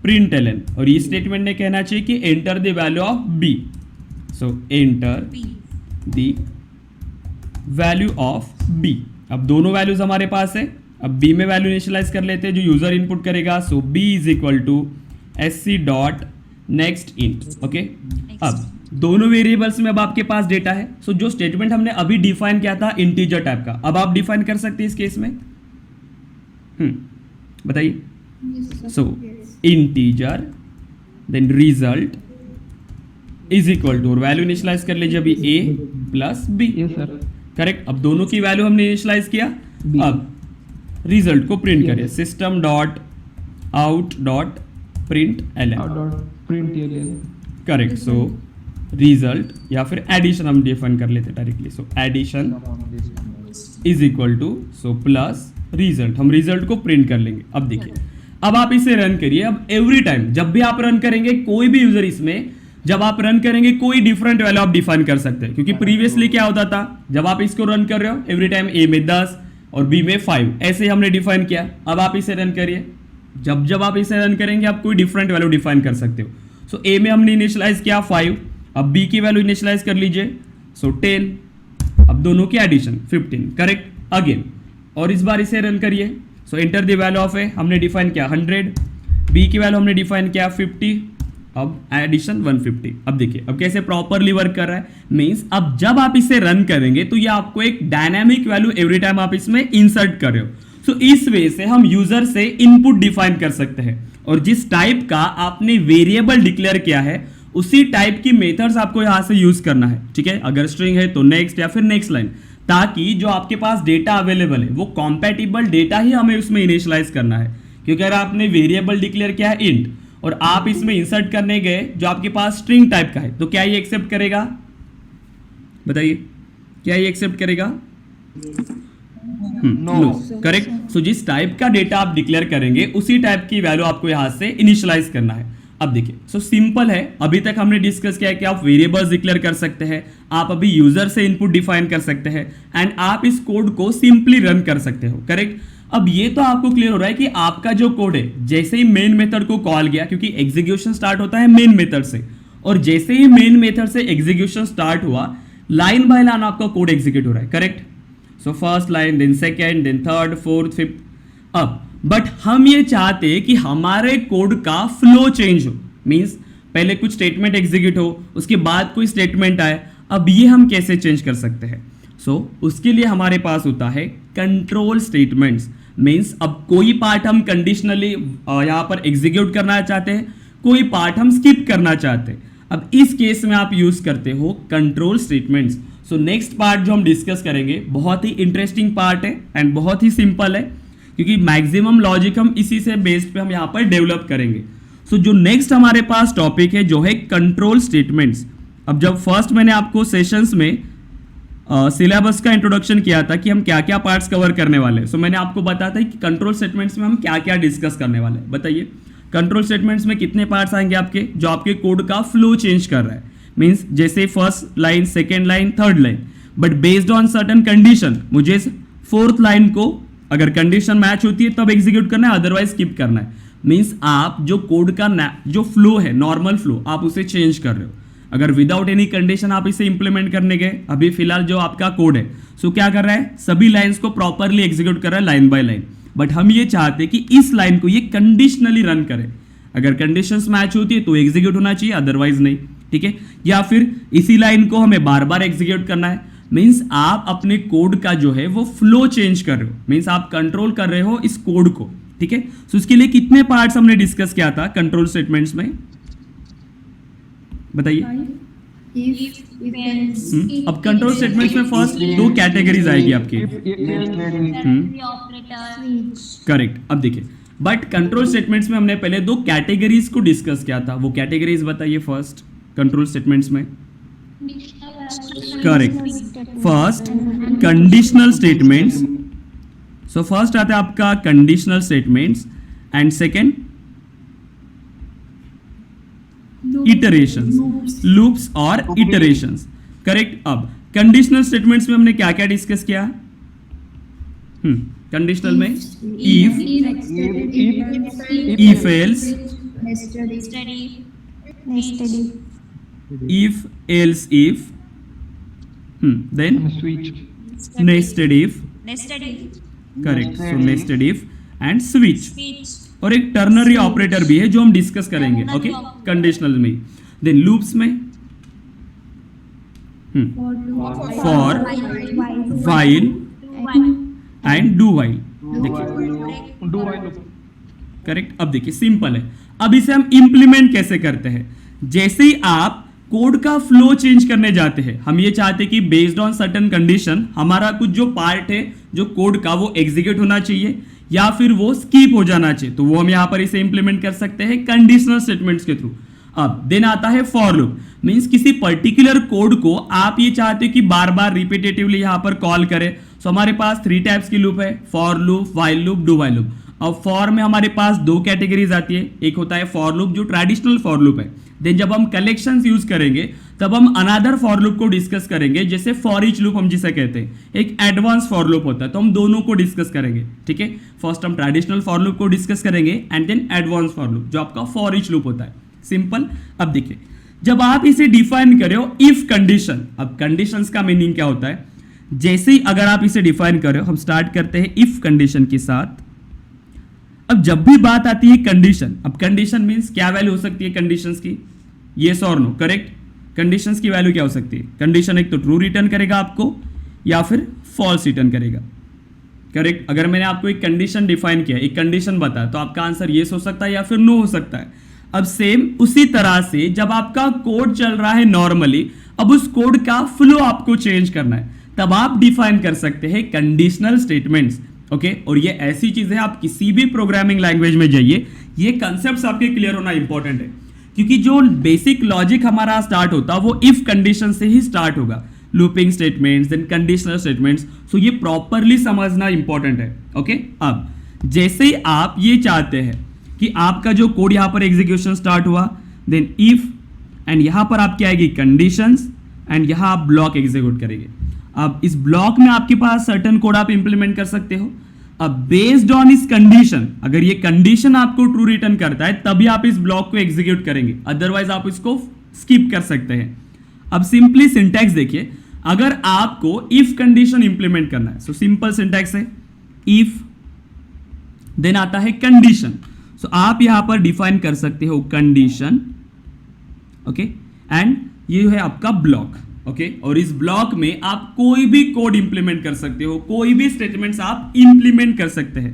println, और ये स्टेटमेंट ने कहना चाहिए कि enter the value of b. So enter the value of b. अब दोनों वैल्यूज हमारे पास है. अब b में वैल्यू इनिशियलाइज कर लेते हैं जो यूजर इनपुट करेगा. So b is equal to SC dot next int. Okay, अब दोनों वेरिएबल्स में अब आपके पास डेटा है. सो जो स्टेटमेंट हमने अभी डिफाइन किया था इंटीजर टाइप का, अब आप डिफाइन कर सकते हैं इस केस में. बताइए. So integer then result is equal to, और वैल्यू इनिशियलाइज कर लीजिए अभी a plus b. Yes sir. Correct. अब दोनों की वैल्यू हमने इनिशियलाइज किया। अब रिजल्ट को प्रिंट करिए, system dot out dot println, correct. So result या फिर एडिशन हम डिफाइन कर लेते directly. So addition is equal to so plus result, हम रिजल्ट को प्रिंट कर लेंगे। अब देखिए, अब आप इसे रन करिए। अब एवरी टाइम जब भी आप रन करेंगे, कोई भी यूजर इसमें जब आप रन करेंगे कोई डिफरेंट वैल्यू आप डिफाइन कर सकते हैं, क्योंकि प्रीवियसली क्या होता था, जब आप इसको रन कर रहे हो एवरी टाइम ए में 10 और बी में 5 ऐसे हमने डिफाइन किया। अब आप इसे रन करिए, जब जब आप इसे रन करेंगे आप कोई डिफरेंट वैल्यू डिफाइन कर सकते हो। सो ए में हमने इनिशियलाइज किया 5, अब बी की वैल्यू इनिशियलाइज कर लीजिए, सो 10, अब दोनों की एडिशन 15, करेक्ट अगेन। और इस बार इसे रन करिए। So enter the value of A हमने डिफाइन किया 100, बी की वैल्यू हमने डिफाइन किया 50, अब एडिशन 150। अब देखिए अब कैसे प्रॉपरली वर्क कर रहा है। मींस अब जब आप इसे रन करेंगे तो ये आपको एक डायनामिक वैल्यू एवरी टाइम आप इसमें इंसर्ट कर रहे हो। सो इस वे से हम यूजर से इनपुट डिफाइन कर सकते हैं, और जिस टाइप का आपने वेरिएबल डिक्लेयर किया है उसी टाइप की मेथड्स आपको यहां से यूज करना है, ठीक है। अगर स्ट्रिंग है तो नेक्स्ट या फिर नेक्स्ट लाइन, ताकि जो आपके पास डेटा अवेलेबल है वो कॉम्पैटिबल डेटा ही हमें उसमें इनिशियलाइज करना है। क्योंकि अगर आपने वेरिएबल डिक्लेयर किया है इंट और आप इसमें इंसर्ट करने गए जो आपके पास स्ट्रिंग टाइप का है, तो क्या ये एक्सेप्ट करेगा? बताइए, क्या ये एक्सेप्ट करेगा? No, correct. सो जिस टाइप का डेटा आप डिक्लेयर करेंगे उसी टाइप की वैल्यू आपको यहां से इनिशियलाइज करना है। अब देखिए, सो सिंपल है। अभी तक हमने डिस्कस किया है कि आप वेरिएबल्स डिक्लेयर कर सकते हैं, आप अभी यूजर से इनपुट डिफाइन कर सकते हैं, एंड आप इस कोड को सिंपली रन कर सकते हो, करेक्ट। अब ये तो आपको क्लियर हो रहा है कि आपका जो कोड है जैसे ही मेन मेथड को कॉल गया, क्योंकि एग्जीक्यूशन स्टार्ट होता है मेन मेथड से, और जैसे ही मेन मेथड से एग्जीक्यूशन स्टार्ट हुआ, लाइन बाय लाइन आपका कोड एग्जीक्यूट हो रहा है, correct. So first line, then second, then third, fourth, fifth. अब बट हम ये चाहते हैं कि हमारे कोड का फ्लो चेंज हो, मींस पहले कुछ स्टेटमेंट एग्जीक्यूट हो, उसके बाद कोई स्टेटमेंट आए। अब ये हम कैसे चेंज कर सकते हैं? उसके लिए हमारे पास होता है कंट्रोल स्टेटमेंट्स। मींस अब कोई पार्ट हम कंडीशनली यहां पर एग्जीक्यूट करना चाहते हैं, कोई पार्ट हम स्किप करना चाहते हैं। अब इस केस में आप यूज करते हो control statements. So next part जो हम डिस्कस करेंगे बहुत ही इंटरेस्टिंग पार्ट है एंड बहुत ही सिंपल है, क्योंकि मैक्सिमम लॉजिक हम इसी से बेस्ड पे हम यहां पर डेवलप करेंगे। सो जो नेक्स्ट हमारे पास टॉपिक है जो है कंट्रोल स्टेटमेंट्स। अब जब फर्स्ट मैंने आपको सेशंस में सिलेबस का इंट्रोडक्शन किया था कि हम क्या क्या पार्ट्स कवर करने वाले हैं, सो मैंने आपको बताया था कि कंट्रोल स्टेटमेंट्स में हम क्या क्या डिस्कस करने वाले हैं। बताइए, कंट्रोल स्टेटमेंट्स में कितने पार्ट्स आएंगे आपके, जो आपके कोड का फ्लो चेंज कर रहा है। मींस जैसे first line, second line, third line, but based on certain condition मुझे फोर्थ लाइन को अगर कंडीशन मैच होती है तब एग्जीक्यूट करना है, अदरवाइज स्किप करना है। मींस आप जो कोड का जो फ्लो है, नॉर्मल फ्लो, आप उसे चेंज कर रहे हो। अगर विदाउट एनी कंडीशन आप इसे इंप्लीमेंट करने गए, अभी फिलहाल जो आपका कोड है सो क्या कर रहा है, सभी लाइंस को प्रॉपरली एग्जीक्यूट कर रहा है लाइन बाय लाइन। बट हम ये चाहते हैं कि इस लाइन को ये कंडीशनली रन करे, अगर कंडीशंस मैच होती है तो एग्जीक्यूट होना चाहिए, अदरवाइज नहीं, ठीक है। या फिर इसी लाइन को हमें बार बार एग्जीक्यूट करना है। मींस आप अपने कोड का जो है वो फ्लो चेंज कर रहे हो, मींस आप कंट्रोल कर रहे हो इस कोड को, ठीक है। सो इसके लिए कितने पार्ट्स हमने डिस्कस किया था कंट्रोल स्टेटमेंट्स में, बताइए। अब कंट्रोल स्टेटमेंट्स में फर्स्ट दो कैटेगरीज आएगी आपकी, करेक्ट। अब देखिए, बट कंट्रोल स्टेटमेंट्स में हमने पहले दो कैटेगरीज को डिस्कस किया था, वो कैटेगरीज बताइए फर्स्ट कंट्रोल स्टेटमेंट्स में। Correct, first conditional statements. So first आता है आपका conditional statements and second iterations, loops और इटरेशंस, करेक्ट। अब कंडीशनल स्टेटमेंट्स में हमने क्या क्या डिस्कस किया? कंडीशनल में if else, if else if, then nested if, correct. So nested if and switch, और एक टर्नरी ऑपरेटर भी है जो हम डिस्कस करेंगे, ओके, कंडीशनल में। देन लूप्स में for, while and do while, देखिए, करेक्ट। अब देखिए सिंपल है, अब इसे हम इंप्लीमेंट कैसे करते हैं। जैसे ही आप कोड का फ्लो चेंज करने जाते हैं, हम ये चाहते हैं कि बेस्ड ऑन सर्टेन कंडीशन हमारा कुछ जो पार्ट है जो कोड का वो एग्जीक्यूट होना चाहिए या फिर वो स्किप हो जाना चाहिए, तो वो हम यहां पर इसे इंप्लीमेंट कर सकते हैं कंडीशनल स्टेटमेंट्स के थ्रू। अब देन आता है फॉर लूप, मींस किसी पर्टिकुलर कोड को आप ये चाहते हो कि बार बार रिपीटेटिवली यहां पर कॉल करें। सो हमारे पास 3 टाइप्स की लूप है, for loop, while loop, do while loop. अब फॉर में हमारे पास 2 कैटेगरीज आती है, एक होता है फॉर लूप जो ट्रेडिशनल फॉर लूप है, देन जब हम कलेक्शंस यूज करेंगे तब हम अनदर फॉर लूप को डिस्कस करेंगे, जैसे फॉर ईच लूप हम जिसे कहते हैं, एक एडवांस फॉर लूप होता है, तो हम दोनों को डिस्कस करेंगे। ठीक है, फर्स्ट हम ट्रेडिशनल फॉर लूप को डिस्कस करेंगे and then advance for loop जो आपका फॉर ईच लूप होता है, सिंपल। अब देखिए जब आप इसे डिफाइन करो इफ कंडीशन, अब कंडीशंस का मीनिंग क्या होता है, जैसे ही अगर आप इसे डिफाइन करो, हम स्टार्ट करते हैं इफ कंडीशन के साथ। अब जब भी बात आती है कंडीशन, अब कंडीशन मींस क्या वैल्यू हो सकती है कंडीशंस की, येस और नो, करेक्ट। कंडीशंस की वैल्यू क्या हो सकती है, कंडीशन एक तो ट्रू रिटर्न करेगा आपको या फिर फॉल्स रिटर्न करेगा, करेक्ट। अगर मैंने आपको एक कंडीशन डिफाइन किया, एक कंडीशन बताया, तो आपका आंसर येस हो सकता है या फिर नो हो सकता है। अब सेम उसी तरह से जब आपका कोड चल रहा है नॉर्मली, अब उस कोड का फ्लो आपको चेंज करना है, तब आप डिफाइन कर सकते हैं कंडीशनल स्टेटमेंट्स। ओके, और ये ऐसी चीज है, आप किसी भी प्रोग्रामिंग लैंग्वेज में जाइए, ये कंसेप्ट्स आपके क्लियर होना इंपॉर्टेंट है, क्योंकि जो बेसिक लॉजिक हमारा स्टार्ट होता है वो इफ कंडीशन से ही स्टार्ट होगा, looping statements then conditional statements. So ये प्रॉपरली समझना इंपॉर्टेंट है। ओके, अब जैसे ही आप ये चाहते हैं कि आपका जो कोड यहां पर एग्जीक्यूशन स्टार्ट हुआ, देन इफ एंड यहां पर आपकी आएगी कंडीशंस एंड यहां आप ब्लॉक एग्जीक्यूट करेंगे। अब इस ब्लॉक में आपके पास सर्टेन कोड आप इंप्लीमेंट कर सकते हो। अब बेस्ड ऑन इस कंडीशन, अगर ये कंडीशन आपको ट्रू रिटर्न करता है तभी आप इस ब्लॉक को एग्जीक्यूट करेंगे, अदरवाइज आप इसको स्किप कर सकते हैं। अब सिंपली सिंटैक्स देखिए, अगर आपको इफ कंडीशन इंप्लीमेंट करना है, सो सिंपल सिंटैक्स है इफ, देन आता है कंडीशन। सो आप यहां पर डिफाइन कर सकते हो कंडीशन, ओके, एंड ये है आपका ब्लॉक। ओके, और इस ब्लॉक में आप कोई भी कोड इंप्लीमेंट कर सकते हो, कोई भी स्टेटमेंट्स आप इंप्लीमेंट कर सकते हैं।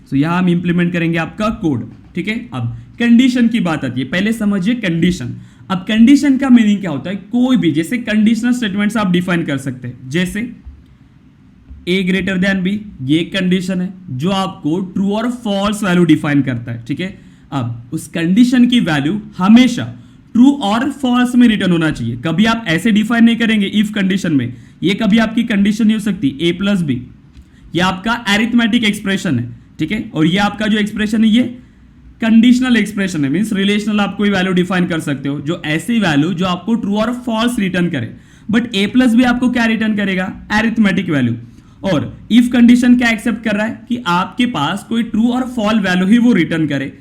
सो यहां हम इंप्लीमेंट करेंगे आपका कोड। ठीक है, अब कंडीशन की बात आती है, पहले समझिए कंडीशन। अब कंडीशन का मीनिंग क्या होता है, कोई भी जैसे कंडीशनल स्टेटमेंट्स आप डिफाइन कर सकते हैं, जैसे a ग्रेटर देन b, ये कंडीशन है जो आपको ट्रू और फॉल्स वैल्यू डिफाइन करता है। ठीक है, अब उस कंडीशन की वैल्यू हमेशा ट्रू और फॉल्स में रिटर्न होना चाहिए, कभी आप ऐसे डिफाइन नहीं करेंगे इफ कंडीशन में, ये कभी आपकी कंडीशन नहीं हो सकती a प्लस बी, ये आपका अरिथमेटिक एक्सप्रेशन है। ठीक है, और ये आपका जो एक्सप्रेशन है ये कंडीशनल एक्सप्रेशन है, मींस रिलेशनल आप कोई वैल्यू डिफाइन कर सकते हो जो ऐसी वैल्यू जो आपको ट्रू और फॉल्स रिटर्न करे, बट a प्लस बी आपको क्या रिटर्न करेगा, अरिथमेटिक वैल्यू। और इफ कंडीशन क्या एक्सेप्ट कर रहा है कि आपके पास कोई ट्रू और फॉल्स वैल्यू ही वो रिटर्न करे।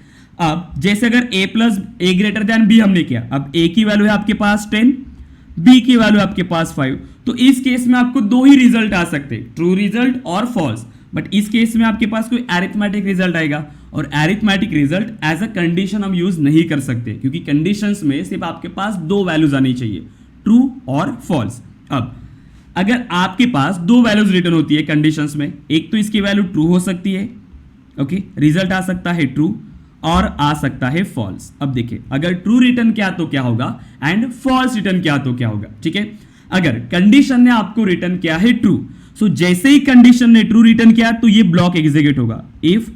अब जैसे अगर a plus a greater than b हमने किया, अब a की वैल्यू है आपके पास 10, b की वैल्यू है आपके पास 5, तो इस केस में आपको दो ही रिजल्ट आ सकते हैं, ट्रू रिजल्ट और फॉल्स। बट इस केस में आपके पास कोई अरिथमेटिक रिजल्ट आएगा, और arithmetic result as a condition हम यूज नहीं कर सकते, क्योंकि कंडीशंस में सिर्फ आपके पास दो वैल्यूज आनी चाहिए, ट्रू और फॉल्स। अब अगर आपके पास दो वैल्यूज रिटर्न होती है कंडीशंस में, एक तो इसकी वैल्यू ट्रू हो सकती है, ओके, रिजल्ट आ सकता है ट्रू और आ सकता है फॉल्स। अब देखिए अगर ट्रू रिटर्न किया तो क्या होगा एंड फॉल्स रिटर्न किया तो क्या होगा। ठीक है, अगर कंडीशन ने आपको रिटर्न किया है ट्रू, सो जैसे ही कंडीशन ने ट्रू रिटर्न किया तो ये ब्लॉक एग्जीक्यूट होगा, इफ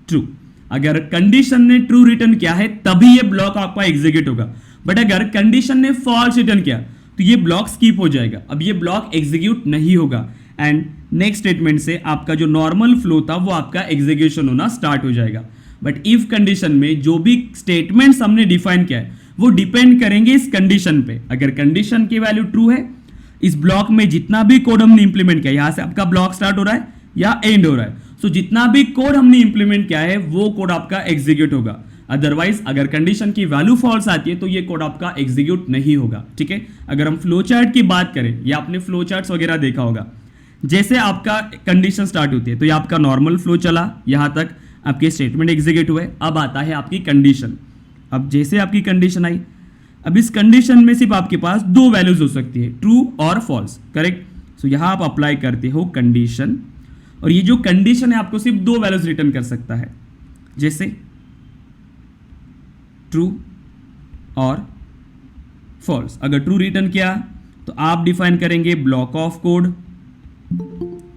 ट्रू। अगर कंडीशन ने ट्रू रिटर्न किया है तभी ये ब्लॉक आपका एग्जीक्यूट होगा, बट अगर कंडीशन ने फॉल्स रिटर्न किया तो ये ब्लॉक स्किप हो जाएगा, अब ये ब्लॉक एग्जीक्यूट नहीं होगा, एंड नेक्स्ट स्टेटमेंट से आपका जो नॉर्मल फ्लो था वो आपका एग्जीक्यूशन होना स्टार्ट हो जाएगा। बट इफ कंडीशन में जो भी स्टेटमेंट्स हमने डिफाइन किया है वो डिपेंड करेंगे इस कंडीशन पे। अगर कंडीशन की वैल्यू ट्रू है, इस ब्लॉक में जितना भी कोड हमने इंप्लीमेंट किया, यहां से आपका ब्लॉक स्टार्ट हो रहा है या एंड हो रहा है, सो जितना भी कोड हमने इंप्लीमेंट किया है वो कोड आपका एग्जीक्यूट होगा। अदरवाइज अगर कंडीशन की वैल्यू फॉल्स आती है तो ये कोड आपका एग्जीक्यूट नहीं होगा। ठीक है, अगर हम फ्लो चार्ट की बात करें, या आपने फ्लो चार्ट्स वगैरह देखा होगा, जैसे आपका कंडीशन स्टार्ट होती है तो ये आपका नॉर्मल फ्लो चला, यहां तक आपके स्टेटमेंट एग्जीक्यूट हुए, अब आता है आपकी कंडीशन। अब जैसे आपकी कंडीशन आई, अब इस कंडीशन में सिर्फ आपके पास दो वैल्यूज हो सकती है, ट्रू और फॉल्स, करेक्ट। सो यहां आप अप्लाई करते हो कंडीशन, और ये जो कंडीशन है आपको सिर्फ दो वैल्यूज रिटर्न कर सकता है, जैसे ट्रू और फॉल्स। अगर ट्रू रिटर्न किया तो आप डिफाइन करेंगे block of code,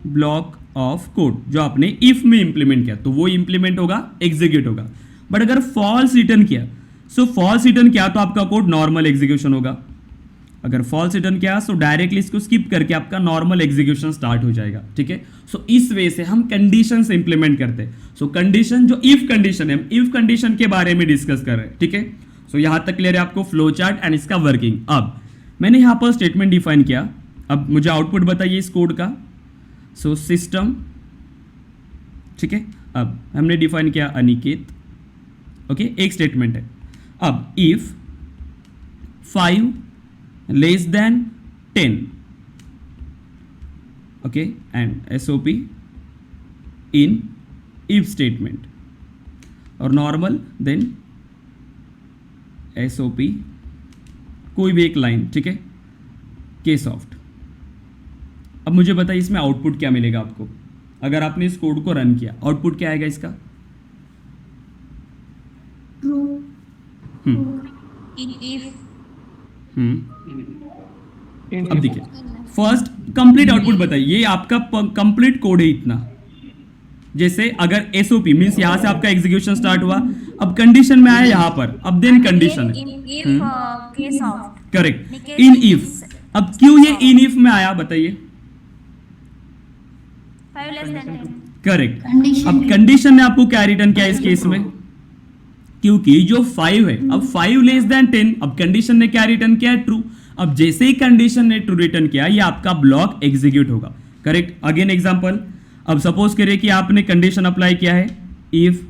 block of code जो आपने इफ में इंप्लीमेंट किया तो वो इंप्लीमेंट होगा, एग्जीक्यूट होगा। बट अगर फॉल्स रिटर्न किया, सो फॉल्स रिटर्न किया तो आपका कोड नॉर्मल एग्जीक्यूशन होगा। अगर फॉल्स रिटर्न किया तो डायरेक्टली इसको स्किप करके आपका नॉर्मल एग्जीक्यूशन स्टार्ट हो जाएगा, ठीक है। सो इस वे से हम कंडीशन से इंप्लीमेंट करते हैं। सो कंडीशन जो इफ कंडीशन है, हम इफ कंडीशन के बारे में डिस्कस कर रहे हैं, ठीक है। सो यहां तक क्लियर है आपको फ्लो चार्ट एंड इसका वर्किंग। अब मैंने यहां पर स्टेटमेंट डिफाइन किया, अब मुझे आउटपुट बताइए इस कोड का। सो सिस्टम, ठीक है। अब हमने डिफाइन किया अनिकेत, ओके, एक स्टेटमेंट है। अब if 5 less than 10, okay, and SOP in if statement और normal then SOP कोई भी एक लाइन, ठीक है, के सॉफ्ट। अब मुझे बताइए इसमें आउटपुट क्या मिलेगा आपको अगर आपने इस कोड को रन किया, आउटपुट क्या आएगा इसका? अब देखिए फर्स्ट कंप्लीट आउटपुट बताइए, ये आपका कंप्लीट कोड है इतना। जैसे अगर एसओपी मींस यहां से आपका एग्जीक्यूशन स्टार्ट हुआ, अब कंडीशन में आया यहां पर, अब देन कंडीशन है, करेक्ट, इन इफ। अब क्यों ये इन इफ में आया बताइए? करेक्ट। अब कंडीशन ने आपको क्या रिटर्न किया इस केस में? क्योंकि जो 5 है, अब 5 लेस देन 10, अब कंडीशन ने क्या रिटर्न किया? ट्रू। अब जैसे ही कंडीशन ने ट्रू रिटर्न किया, ये आपका ब्लॉक एग्जीक्यूट होगा, करेक्ट। अगेन एग्जांपल, अब सपोज करिए कि आपने कंडीशन अप्लाई किया है if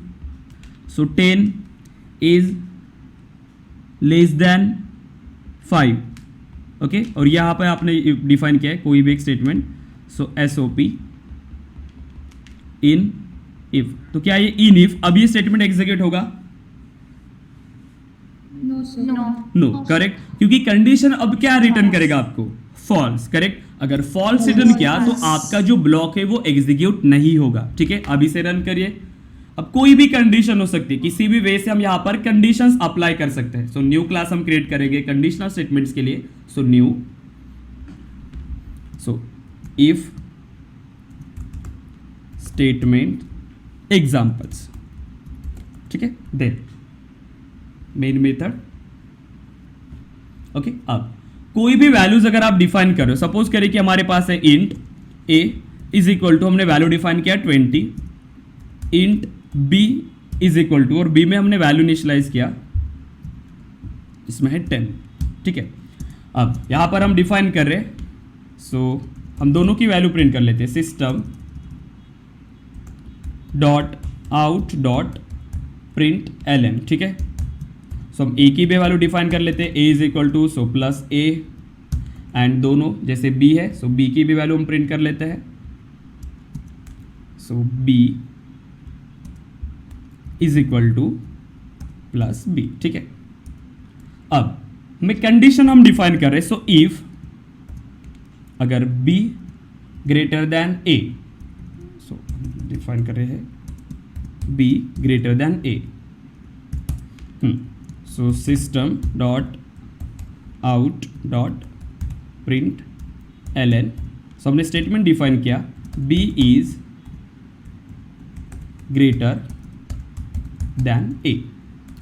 10 is less than 5, okay, और यहां पर आपने डिफाइन किया है कोई भी एक statement, so SOP in if. तो क्या ये इन इफ, अब ये स्टेटमेंट एग्जीक्यूट होगा? नो, करेक्ट, क्योंकि कंडीशन अब क्या रिटर्न करेगा आपको? False, correct. अगर फॉल्स रिटर्न किया तो आपका जो ब्लॉक है वो एग्जीक्यूट नहीं होगा, ठीक है। अब इसे रन करिए। अब कोई भी कंडीशन हो सकती है, किसी भी वे से हम यहां पर कंडीशंस अप्लाई कर सकते हैं। सो न्यू क्लास हम क्रिएट करेंगे कंडीशनल स्टेटमेंट्स के लिए। So new, so if statement examples, ठीक है, देन मेन मेथड, ओके। अब कोई भी वैल्यूज अगर आप डिफाइन कर रहे हो, सपोज करें कि हमारे पास है int a is equal to, हमने वैल्यू डिफाइन किया 20, int b is equal to, और b में हमने वैल्यू इनिशियलाइज किया, इसमें है 10, ठीक है। अब यहां पर हम डिफाइन कर रहे हैं, सो हम दोनों की वैल्यू प्रिंट कर लेते हैं, system dot out dot print ln, ठीक है। सो हम ए की भी वैल्यू डिफाइन कर लेते हैं, a is equal to so plus a, and दोनों जैसे b है, सो b की भी वैल्यू हम प्रिंट कर लेते हैं, सो b is equal two plus b, ठीक है। अब हमें कंडीशन हम डिफाइन कर रहे हैं, सो इफ अगर b greater than a, so define कर रहे हैं b greater than a, so system dot out dot print ln। सो हमने स्टेटमेंट डिफाइन किया b is greater than a,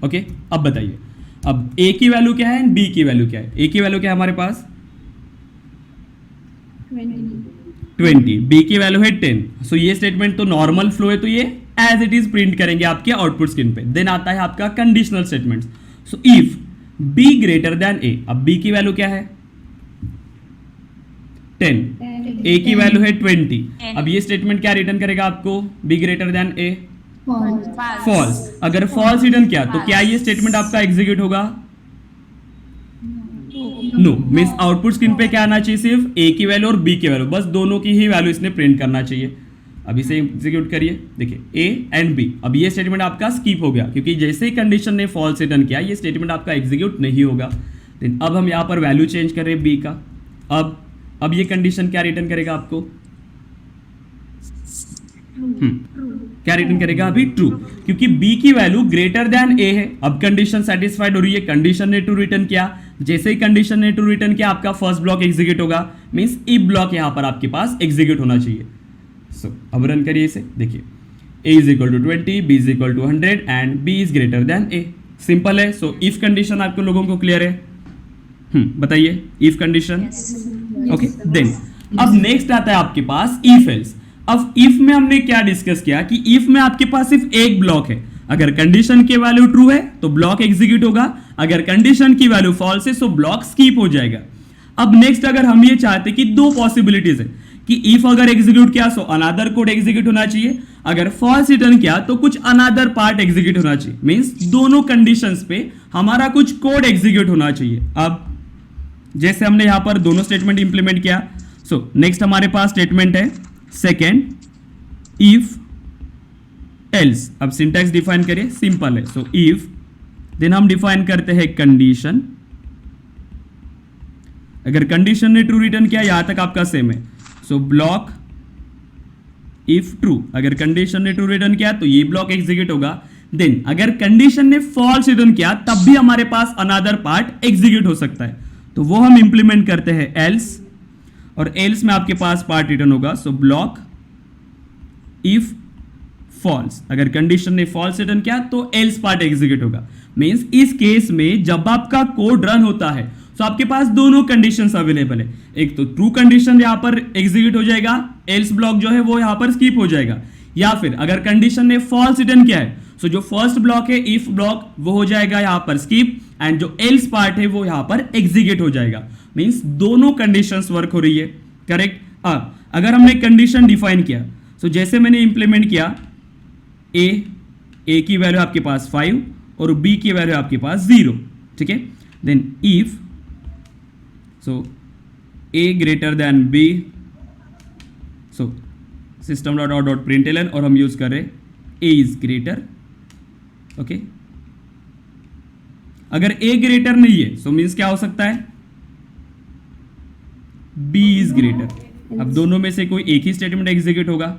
okay. अब बताइए, अब a की वैल्यू क्या है एंड b की वैल्यू क्या है? a की वैल्यू क्या है हमारे पास? 20, b की वैल्यू है 10। सो ये स्टेटमेंट तो नॉर्मल फ्लो है, तो ये एज इट इज प्रिंट करेंगे आपके आउटपुट स्क्रीन पे। देन आता है आपका conditional statement, so if b greater than a, अब b की वैल्यू क्या है? 10, a की वैल्यू है 20। अब ये स्टेटमेंट क्या रिटर्न करेगा आपको? b greater than a, false. अगर फॉल्स रिटर्न किया तो क्या ये स्टेटमेंट आपका एग्जीक्यूट होगा? नो, मींस आउटपुट स्क्रीन पे क्या आना चाहिए? सिर्फ a की वैल्यू और b की वैल्यू, बस दोनों की ही वैल्यू इसने प्रिंट करना चाहिए। अब इसे एग्जीक्यूट करिए, देखिए a एंड b। अब ये स्टेटमेंट आपका स्किप हो गया, क्योंकि जैसे ही कंडीशन ने फॉल्स रिटर्न किया, ये स्टेटमेंट आपका एग्जीक्यूट नहीं होगा। देन अब हम यहाँ पर वैल्यू चेंज कर रहे हैं b का। अब ये कंडीशन क्या रिटर्न करेगा आपको? क्या रिटर्न करेगा? अभी ट्रू, क्योंकि b की वैल्यू ग्रेटर देन a है। अब कंडीशन सेटिस्फाइड हो रही है, कंडीशन ने ट्रू रिटर्न किया, जैसे ही कंडीशन ने ट्रू रिटर्न किया आपका फर्स्ट ब्लॉक एग्जीक्यूट होगा, मींस इफ ब्लॉक यहां पर आपके पास एग्जीक्यूट होना चाहिए। सो अब रन करिए इसे, देखिए a is equal to 20, b is equal to 100 and b is greater than a। Simple है। सो इफ कंडीशन आपको लोगों को क्लियर है? बताइए इफ कंडीशन। ओके, देन अब नेक्स्ट आता है आपके पास इफ एल्स। अब इफ में हमने क्या डिस्कस किया कि इफ में आपके पास सिर्फ एक ब्लॉक है, अगर कंडीशन की वैल्यू ट्रू है तो ब्लॉक एग्जीक्यूट होगा, अगर कंडीशन की वैल्यू फॉल्स है तो ब्लॉक स्किप हो जाएगा। अब नेक्स्ट अगर हम ये चाहते कि दो पॉसिबिलिटीज है कि इफ अगर एग्जीक्यूट किया तो अनदर कोड एग्जीक्यूट होना चाहिए, अगर फॉल्स रिटर्न किया तो कुछ अनदर पार्ट एग्जीक्यूट होना चाहिए, मींस दोनों कंडीशंस पे हमारा कुछ कोड एग्जीक्यूट होना चाहिए। अब जैसे हमने यहां पर दोनों स्टेटमेंट इंप्लीमेंट किया, सो नेक्स्ट हमारे पास स्टेटमेंट है सेकेंड इफ एल्स। अब सिंटैक्स डिफाइन करिए, सिंपल है। सो इफ, देन हम डिफाइन करते हैं कंडीशन। अगर कंडीशन ने ट्रू रिटर्न किया यहां तक आपका सेम है, सो ब्लॉक इफ ट्रू, अगर कंडीशन ने ट्रू रिटर्न किया तो ये ब्लॉक एग्जीक्यूट होगा। देन अगर कंडीशन ने फॉल्स रिटर्न किया तब भी हमारे पास अनदर पार्ट एग्जीक्यूट हो सकता है, तो वो हम इंप्लीमेंट करते हैं एल्स, और एल्स में आपके पास पार्ट रिटर्न होगा। सो ब्लॉक इफ फॉल्स, अगर कंडीशन ने फॉल्स रिटर्न किया तो एल्स पार्ट एग्जीक्यूट होगा। मींस इस केस में जब आपका कोड रन होता है तो आपके पास दोनों कंडीशंस अवेलेबल है, एक तो ट्रू कंडीशन यहां पर एग्जीक्यूट हो जाएगा, एल्स ब्लॉक जो है वो यहां पर स्किप हो जाएगा, या फिर अगर कंडीशन ने फॉल्स रिटर्न किया है तो जो फर्स्ट ब्लॉक है इफ ब्लॉक वो हो जाएगा यहां पर स्किप, एंड जो एल्स पार्ट है वो यहां पर एग्जीक्यूट हो जाएगा। मींस दोनों कंडीशंस वर्क हो रही है, करेक्ट। अब अगर हमने कंडीशन डिफाइन किया, तो जैसे मैंने इंप्लीमेंट किया ए की वैल्यू आपके पास 5 और बी की वैल्यू आपके पास 0, ठीक है। Then if so a greater than b, so system dot out dot println, और हम यूज कर रहे ए इज ग्रेटर, ओके। अगर ए ग्रेटर नहीं है सो मीन्स क्या हो सकता है, बी इज ग्रेटर। अब दोनों में से कोई एक ही स्टेटमेंट एग्जीक्यूट होगा,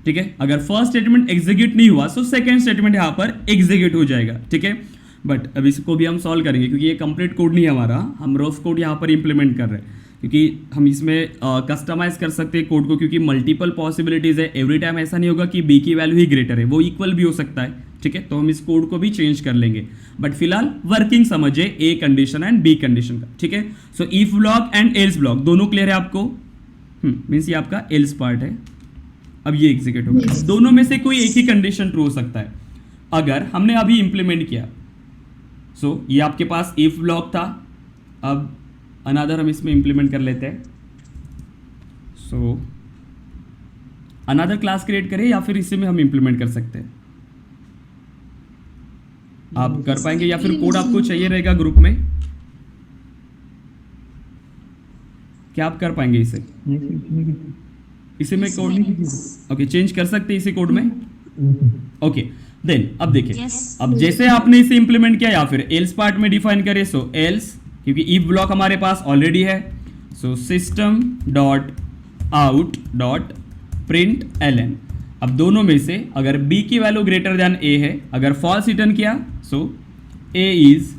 ठीक है। अगर फर्स्ट स्टेटमेंट एग्जीक्यूट नहीं हुआ तो सेकंड स्टेटमेंट यहां पर एग्जीक्यूट हो जाएगा, ठीक है। बट अब इसको भी हम सॉल्व करेंगे क्योंकि ये कंप्लीट कोड नहीं है हमारा, हम रफ कोड यहां पर इंप्लीमेंट कर रहे हैं, क्योंकि हम इसमें कस्टमाइज कर सकते हैं कोड को, क्योंकि मल्टीपल पॉसिबिलिटीज है। एवरी टाइम ऐसा नहीं होगा कि बी की वैल्यू ही ग्रेटर है, वो इक्वल भी हो सकता है, ठीक है। तो हम इस कोड को भी चेंज कर लेंगे, बट फिलहाल वर्किंग समझे a condition and b condition का, ठीक है। So if block and else block दोनों क्लियर है आपको? मीन्स ये आपका एल्स पार्ट है, अब ये एग्जीक्यूट होगा। दोनों में से कोई एक ही कंडीशन ट्रू हो सकता है। अगर हमने अभी इंप्लीमेंट किया, सो ये आपके पास इफ ब्लॉक था, अब अनदर हम इसमें इंप्लीमेंट कर लेते हैं। सो अनदर क्लास क्रिएट करें या फिर इसी में हम इंप्लीमेंट कर सकते हैं, आप कर पाएंगे, या फिर कोड आपको चाहिए रहेगा ग्रुप में, क्या आप कर पाएंगे इसे? इसी में कोड ओके चेंज कर सकते हैं इसी कोड में, ओके। देन अब देखिए, अब जैसे आपने इसे इंप्लीमेंट किया या फिर एल्स पार्ट में डिफाइन करें, सो एल्स, क्योंकि इफ ब्लॉक हमारे पास ऑलरेडी है, so system dot out dot print Elon. अब दोनों में से अगर b की वैल्यू ग्रेटर देन a है, अगर फॉल्स रिटर्न किया सो a is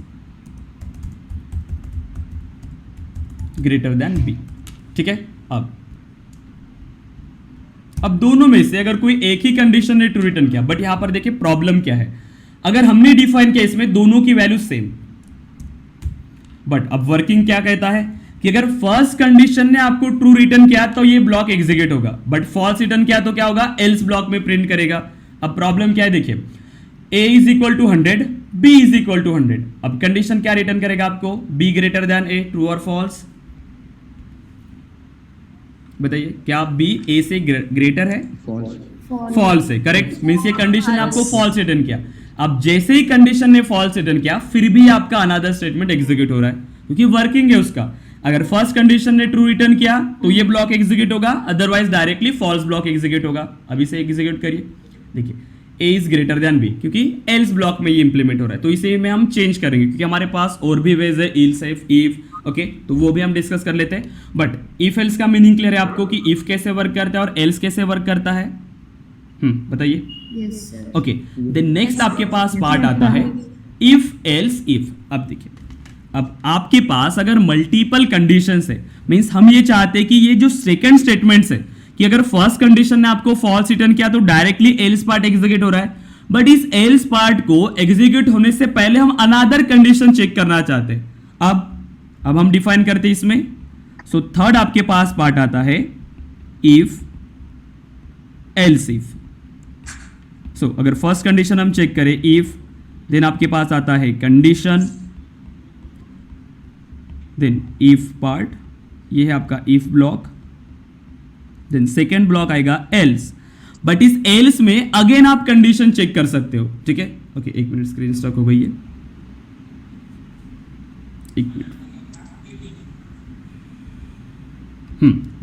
greater than b, ठीक है। अब दोनों में से अगर कोई एक ही कंडीशन ने ट्रू रिटर्न किया, बट यहां पर देखिए प्रॉब्लम क्या है, अगर हमने डिफाइन किया इसमें दोनों की वैल्यू सेम, बट अब वर्किंग क्या कहता है कि अगर फर्स्ट कंडीशन ने आपको ट्रू रिटर्न किया तो ये ब्लॉक एग्जीक्यूट होगा, बट फॉल्स रिटर्न किया तो क्या होगा, एल्स ब्लॉक में प्रिंट करेगा। अब प्रॉब्लम क्या है देखिए, a is equal to 100, b is equal to 100। अब कंडीशन क्या रिटर्न करेगा आपको, b greater than a, true और फॉल्स? बताइए, क्या b a से ग्रेटर है? फॉल्स है, करेक्ट। मींस ये कंडीशन ने आपको फॉल्स रिटर्न किया। अब जैसे ही कंडीशन ने फॉल्स रिटर्न किया फिर भी आपका अनदर स्टेटमेंट एग्जीक्यूट हो रहा है, क्योंकि वर्किंग है उसका। अगर फर्स्ट कंडीशन ने ट्रू रिटर्न किया तो ये ब्लॉक एग्जीक्यूट होगा, otherwise directly false block execute होगा। अभी से एग्जीक्यूट करिए, देखिए a is greater than b, क्योंकि एल्स ब्लॉक में ये इंप्लीमेंट हो रहा है, तो इसे में हम चेंज करेंगे, क्योंकि हमारे पास और भी वेज है, इल्स इफ, ओके, तो वो भी हम डिस्कस कर लेते हैं। बट इफ एल्स का मीनिंग क्लियर है आपको कि इफ कैसे वर्क करता है और एल्स कैसे वर्क करता है? बताइए। ओके, देन नेक्स्ट आपके पास पार्ट आता है इफ एल्स इफ। अब देखिए, अब आपके पास अगर मल्टीपल कंडीशंस है, मींस हम ये चाहते हैं कि ये जो सेकंड स्टेटमेंट्स है कि अगर फर्स्ट कंडीशन ने आपको फॉल्स रिटर्न किया तो डायरेक्टली एल्स पार्ट एग्जीक्यूट हो रहा है, बट इस एल्स पार्ट को एग्जीक्यूट होने से पहले हम अनदर कंडीशन चेक करना चाहते हैं। अब हम डिफाइन करते हैं इसमें। सो थर्ड आपके पास पार्ट आता है इफ एल्स इफ। सो अगर फर्स्ट कंडीशन हम चेक करें इफ, देन आपके पास आता है कंडीशन, देन इफ पार्ट, ये है आपका if block, then second block आएगा एल्स। बट इस एल्स में अगेन आप कंडीशन चेक कर सकते हो, ठीक है। ओके, एक मिनट, स्क्रीन स्टॉक हो गई है, एक मिनट।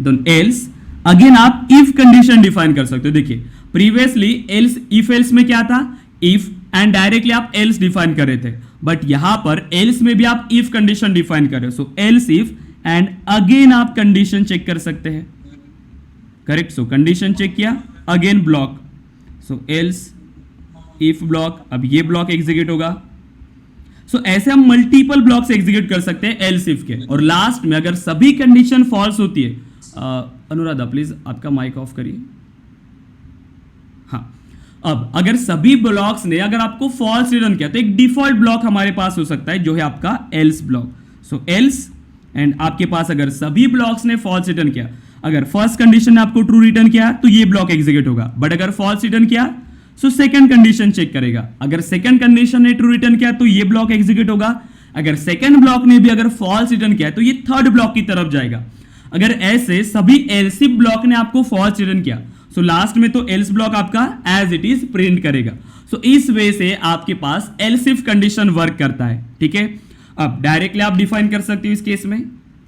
देन एल्स अगेन आप इफ कंडीशन डिफाइन कर सकते हो। देखिए प्रीवियसली एल्स, इफ एल्स में क्या था, इफ एंड डायरेक्टली आप एल्स डिफाइन कर रहे थे, बट यहां पर एल्स में भी आप इफ कंडीशन डिफाइन कर रहे हो। सो एल्स इफ एंड अगेन आप कंडीशन चेक कर सकते हैं, करेक्ट। सो कंडीशन चेक किया, again block, so else if block, अब ये ब्लॉक एग्जीक्यूट होगा। सो ऐसे हम मल्टीपल ब्लॉक्स एग्जीक्यूट कर सकते हैं एल्स इफ के। और लास्ट में अगर सभी कंडीशन फॉल्स होती है, अनुराधा प्लीज आपका माइक ऑफ करिए। हाँ, अब अगर सभी ब्लॉक्स ने अगर आपको फॉल्स रिटर्न किया तो एक डिफॉल्ट ब्लॉक हमारे पास हो सकता है जो है आपका else block. So else and आपके पास अगर सभी ब्लॉक्स ने फॉल्स रिटर्न किया, अगर फर्स्ट कंडीशन ने आपको ट्रू रिटर्न किया तो ये ब्लॉक एग्जीक्यूट होगा, बट अगर फॉल्स रिटर्न किया सो सेकंड कंडीशन चेक करेगा। अगर सेकंड कंडीशन ने ट्रू रिटर्न किया तो ये ब्लॉक एग्जीक्यूट होगा। अगर सेकंड ब्लॉक ने भी अगर फॉल्स रिटर्न किया तो ये थर्ड ब्लॉक की तरफ जाएगा। अगर ऐसे सभी एल्स इफ ब्लॉक ने आपको फॉल्स रिटर्न किया, सो लास्ट में तो एल्स ब्लॉक आपका एज इट इज प्रिंट करेगा। सो इस वे से आपके पास एल्स इफ कंडीशन वर्क करता है, ठीक है। अब डायरेक्टली आप डिफाइन कर सकते हो इस केस में।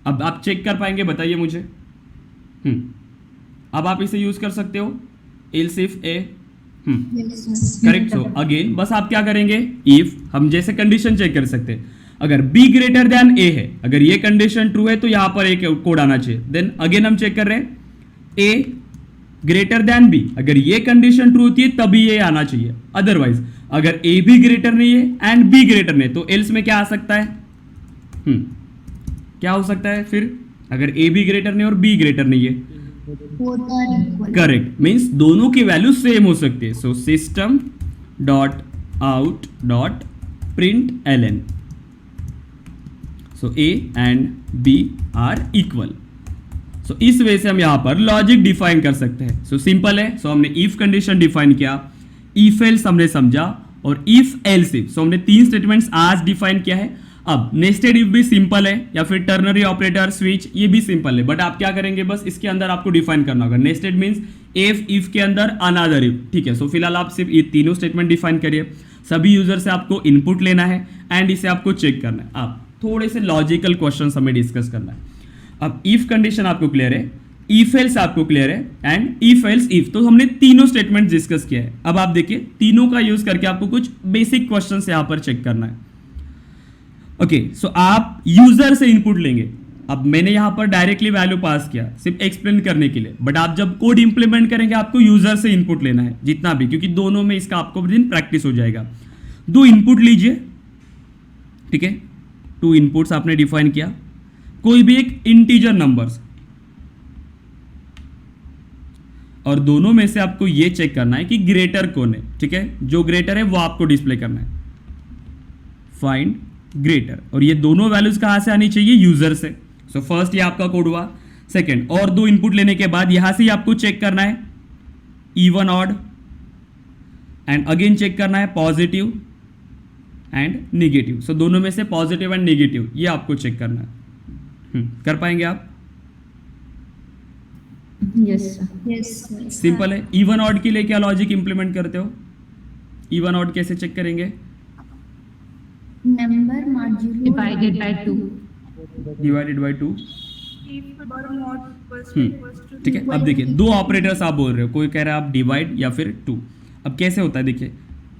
अब आप चेक कर पाएंगे, बताइए मुझे। अब आप इसे यूज कर सकते हो, else if A, correct. So again बस आप क्या करेंगे, इफ हम जैसे कंडीशन चेक कर सकते हैं, अगर b ग्रेटर देन a है, अगर ये कंडीशन ट्रू है तो यहां पर एक कोड आना चाहिए। देन अगेन हम चेक कर रहे हैं a ग्रेटर देन b, अगर ये कंडीशन ट्रू होती है तभी ये आना चाहिए, अदरवाइज अगर a भी ग्रेटर नहीं है एंड b ग्रेटर नहीं तो एल्स में क्या आ सकता है, क्या हो सकता है फिर, अगर a भी ग्रेटर नहीं और b ग्रेटर नहीं है, करेक्ट, मींस दोनों की वैल्यू सेम हो सकती है। So system dot out dot print ln, so a and b are equal. So इस वे से हम यहां पर लॉजिक डिफाइन कर सकते हैं। सो सिंपल है। सो हमने इफ कंडीशन डिफाइन किया, इफ एल्स हमने समझा, और इफ एल्स इफ, सो हमने तीन स्टेटमेंट्स आज डिफाइन किया है। अब नेस्टेड इफ भी सिंपल है, या फिर टर्नरी ऑपरेटर, स्विच, ये भी सिंपल है, बट आप क्या करेंगे, बस इसके अंदर आपको डिफाइन करना होगा। नेस्टेड मींस इफ के अंदर अनदर इफ, ठीक है। सो फिलहाल आप सिर्फ ये तीनों स्टेटमेंट डिफाइन करिए। सभी यूजर से आपको इनपुट लेना है एंड इसे आपको चेक करना है। आप थोड़े से लॉजिकल क्वेश्चन हमें डिस्कस करना है। अब इफ कंडीशन आपको क्लियर है, इफ एल्स आपको क्लियर है, एंड इफ एल्स इफ, तो हमने तीनों स्टेटमेंट डिस्कस किया है। अब आप देखिए तीनों का यूज करके आपको कुछ बेसिक क्वेश्चन यहां पर चेक करना है। ओके, सो आप यूजर से इनपुट लेंगे। अब मैंने यहां पर डायरेक्टली वैल्यू पास किया सिर्फ एक्सप्लेन करने के लिए, बट आप जब कोड इंप्लीमेंट करेंगे आपको यूजर से इनपुट लेना है जितना भी, क्योंकि दोनों में इसका आपको दिन प्रैक्टिस हो जाएगा। दो इनपुट लीजिए, ठीक है, 2 इनपुट्स आपने डिफाइन किया, कोई भी एक इंटीजर नंबर्स, और दोनों में से आपको यह चेक करना है कि ग्रेटर कौन है, ठीक है। जो ग्रेटर है वो आपको डिस्प्ले करना है, फाइंड ग्रेटर, और ये दोनों वैल्यूज कहां से आनी चाहिए, यूजर से। सो फर्स्ट ये आपका कोड हुआ। सेकंड, और 2 इनपुट लेने के बाद यहां से आपको चेक करना है even odd, and again check करना है पॉजिटिव एंड नेगेटिव। सो दोनों में से पॉजिटिव एंड नेगेटिव ये आपको चेक करना है। कर पाएंगे आप? यस सिंपल है। इवन ऑड के लिए क्या लॉजिक इंप्लीमेंट करते हो? इवन ऑड कैसे चेक करेंगे? Number modulo divided by 2. Divided by 2। ठीक है। अब देखिए 2 ऑपरेटर्स आप बोल रहे हो, कोई कह रहा है आप डिवाइड या फिर 2। अब कैसे होता है देखिए,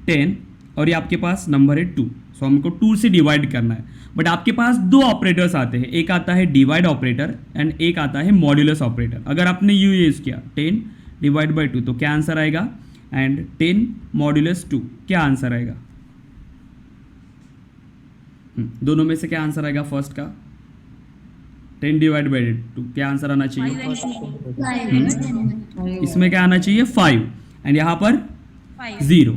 10 और ये आपके पास नंबर है 2, सो हमको 2 से डिवाइड करना है, बट आपके पास 2 ऑपरेटर्स आते हैं, एक आता है डिवाइड ऑपरेटर एंड एक आता है मॉड्यूलस ऑपरेटर। अगर आपने यू यूज किया 10 डिवाइड बाय 2 तो क्या आंसर आएगा, एंड 10 मॉड्यूलस 2 क्या आंसर आएगा? दोनों में से क्या आंसर आएगा फर्स्ट का? 10 डिवाइड बाई 2 क्या आंसर आना चाहिए? इसमें क्या आना चाहिए? 5 एंड यहाँ पर 0।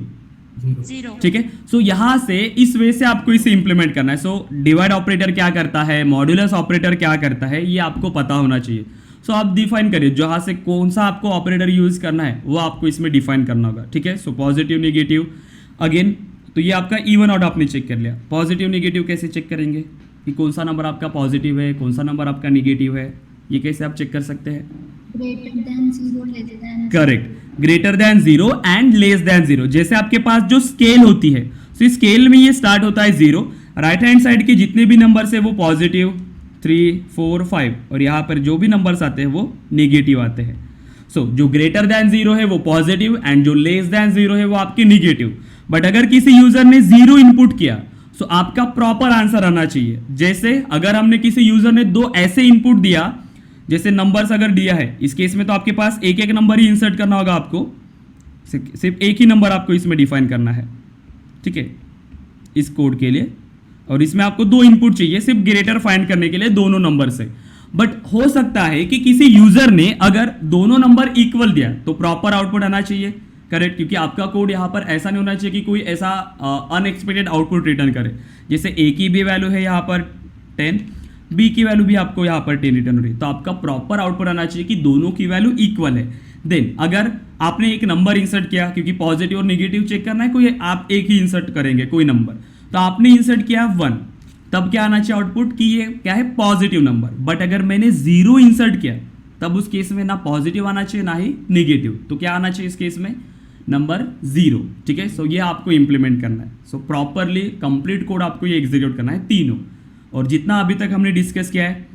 ठीक है, सो यहां से इस वे से आपको इसे इंप्लीमेंट करना है। सो डिवाइड ऑपरेटर क्या करता है, मॉड्यूलस ऑपरेटर क्या करता है, ये आपको पता होना चाहिए। सो आप डिफाइन करिए जहां से कौन सा आपको ऑपरेटर यूज करना है वो आपको इसमें डिफाइन करना होगा। ठीक है, सो पॉजिटिव नेगेटिव अगेन, तो ये आपका इवन ऑड आपने चेक कर लिया। पॉजिटिव नेगेटिव कैसे चेक करेंगे कि कौन सा नंबर आपका पॉजिटिव है, कौन सा नंबर आपका नेगेटिव है, ये कैसे आप चेक कर सकते हैं? Greater than 0, less than. Correct, greater than 0 and less than 0। जैसे आपके पास जो स्केल होती है, सो स्केल में ये स्टार्ट होता है 0, राइट हैंड साइड के जितने भी नंबर्स है वो पॉजिटिव 3, 4, 5 और यहाँ पर जो भी नंबर्स आते हैं वो नेगेटिव आते हैं। सो जो ग्रेटर देन 0 है वो पॉजिटिव एंड जो लेस देन 0 है वो आपके नेगेटिव। बट अगर किसी यूजर ने 0 इनपुट किया सो आपका प्रॉपर आंसर आना चाहिए। जैसे अगर हमने किसी यूजर ने 2 ऐसे इनपुट दिया, जैसे नंबर्स अगर दिया है, इस केस में तो आपके पास एक एक नंबर ही इंसर्ट करना होगा आपको, सिर्फ एक ही नंबर आपको इसमें डिफाइन करना है। ठीक है, इस कोड के लिए, और इसमें आपको 2 इनपुट चाहिए सिर्फ ग्रेटर फाइंड करने के लिए दोनों नंबर से। बट हो सकता है कि किसी यूजर ने अगर दोनों नंबर इक्वल दिया तो प्रॉपर आउटपुट आना चाहिए। करेक्ट, क्योंकि आपका कोड यहाँ पर ऐसा नहीं होना चाहिए कि कोई ऐसा अनएक्सपेक्टेड आउटपुट रिटर्न करे। जैसे ए की भी वैल्यू है यहाँ पर 10, बी की वैल्यू भी आपको यहाँ पर 10 रिटर्न हो रही है, तो आपका प्रॉपर आउटपुट आना चाहिए कि दोनों की वैल्यू इक्वल है। देन अगर आपने एक नंबर इंसर्ट किया, क्योंकि पॉजिटिव और नेगेटिव चेक करना है, कोई आप एक ही इंसर्ट करेंगे कोई नंबर, तो आपने इंसर्ट किया 1, तब क्या आना चाहिए आउटपुट कि ये क्या है, पॉजिटिव नंबर। बट अगर मैंने 0 इंसर्ट किया तब उस केस में ना पॉजिटिव आना चाहिए ना ही नेगेटिव, तो क्या आना चाहिए इस केस में, नंबर 0। ठीक है, सो ये आपको इंप्लीमेंट करना है। सो प्रॉपरली कंप्लीट कोड आपको ये एग्जीक्यूट करना है तीनों, और जितना अभी तक हमने डिस्कस किया है,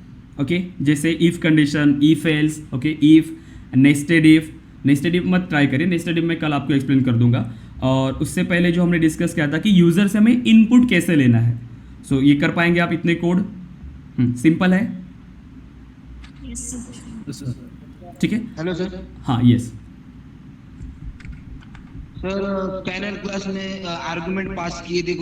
ओके, जैसे if condition, if else, okay, if, nested if मत ट्राई करिए, नेस्टेड इफ मैं कल आपको एक्सप्लेन कर दूंगा। और उससे पहले जो हमने डिस्कस किया था कि यूजर से हमें इनपुट कैसे लेना है, सो ये कर पाएंगे आप इतने कोड? सिंपल है। ठीक है, हेलो सर। हाँ, यस सर, स्कैनर क्लास में आर्गुमेंट पास किए थे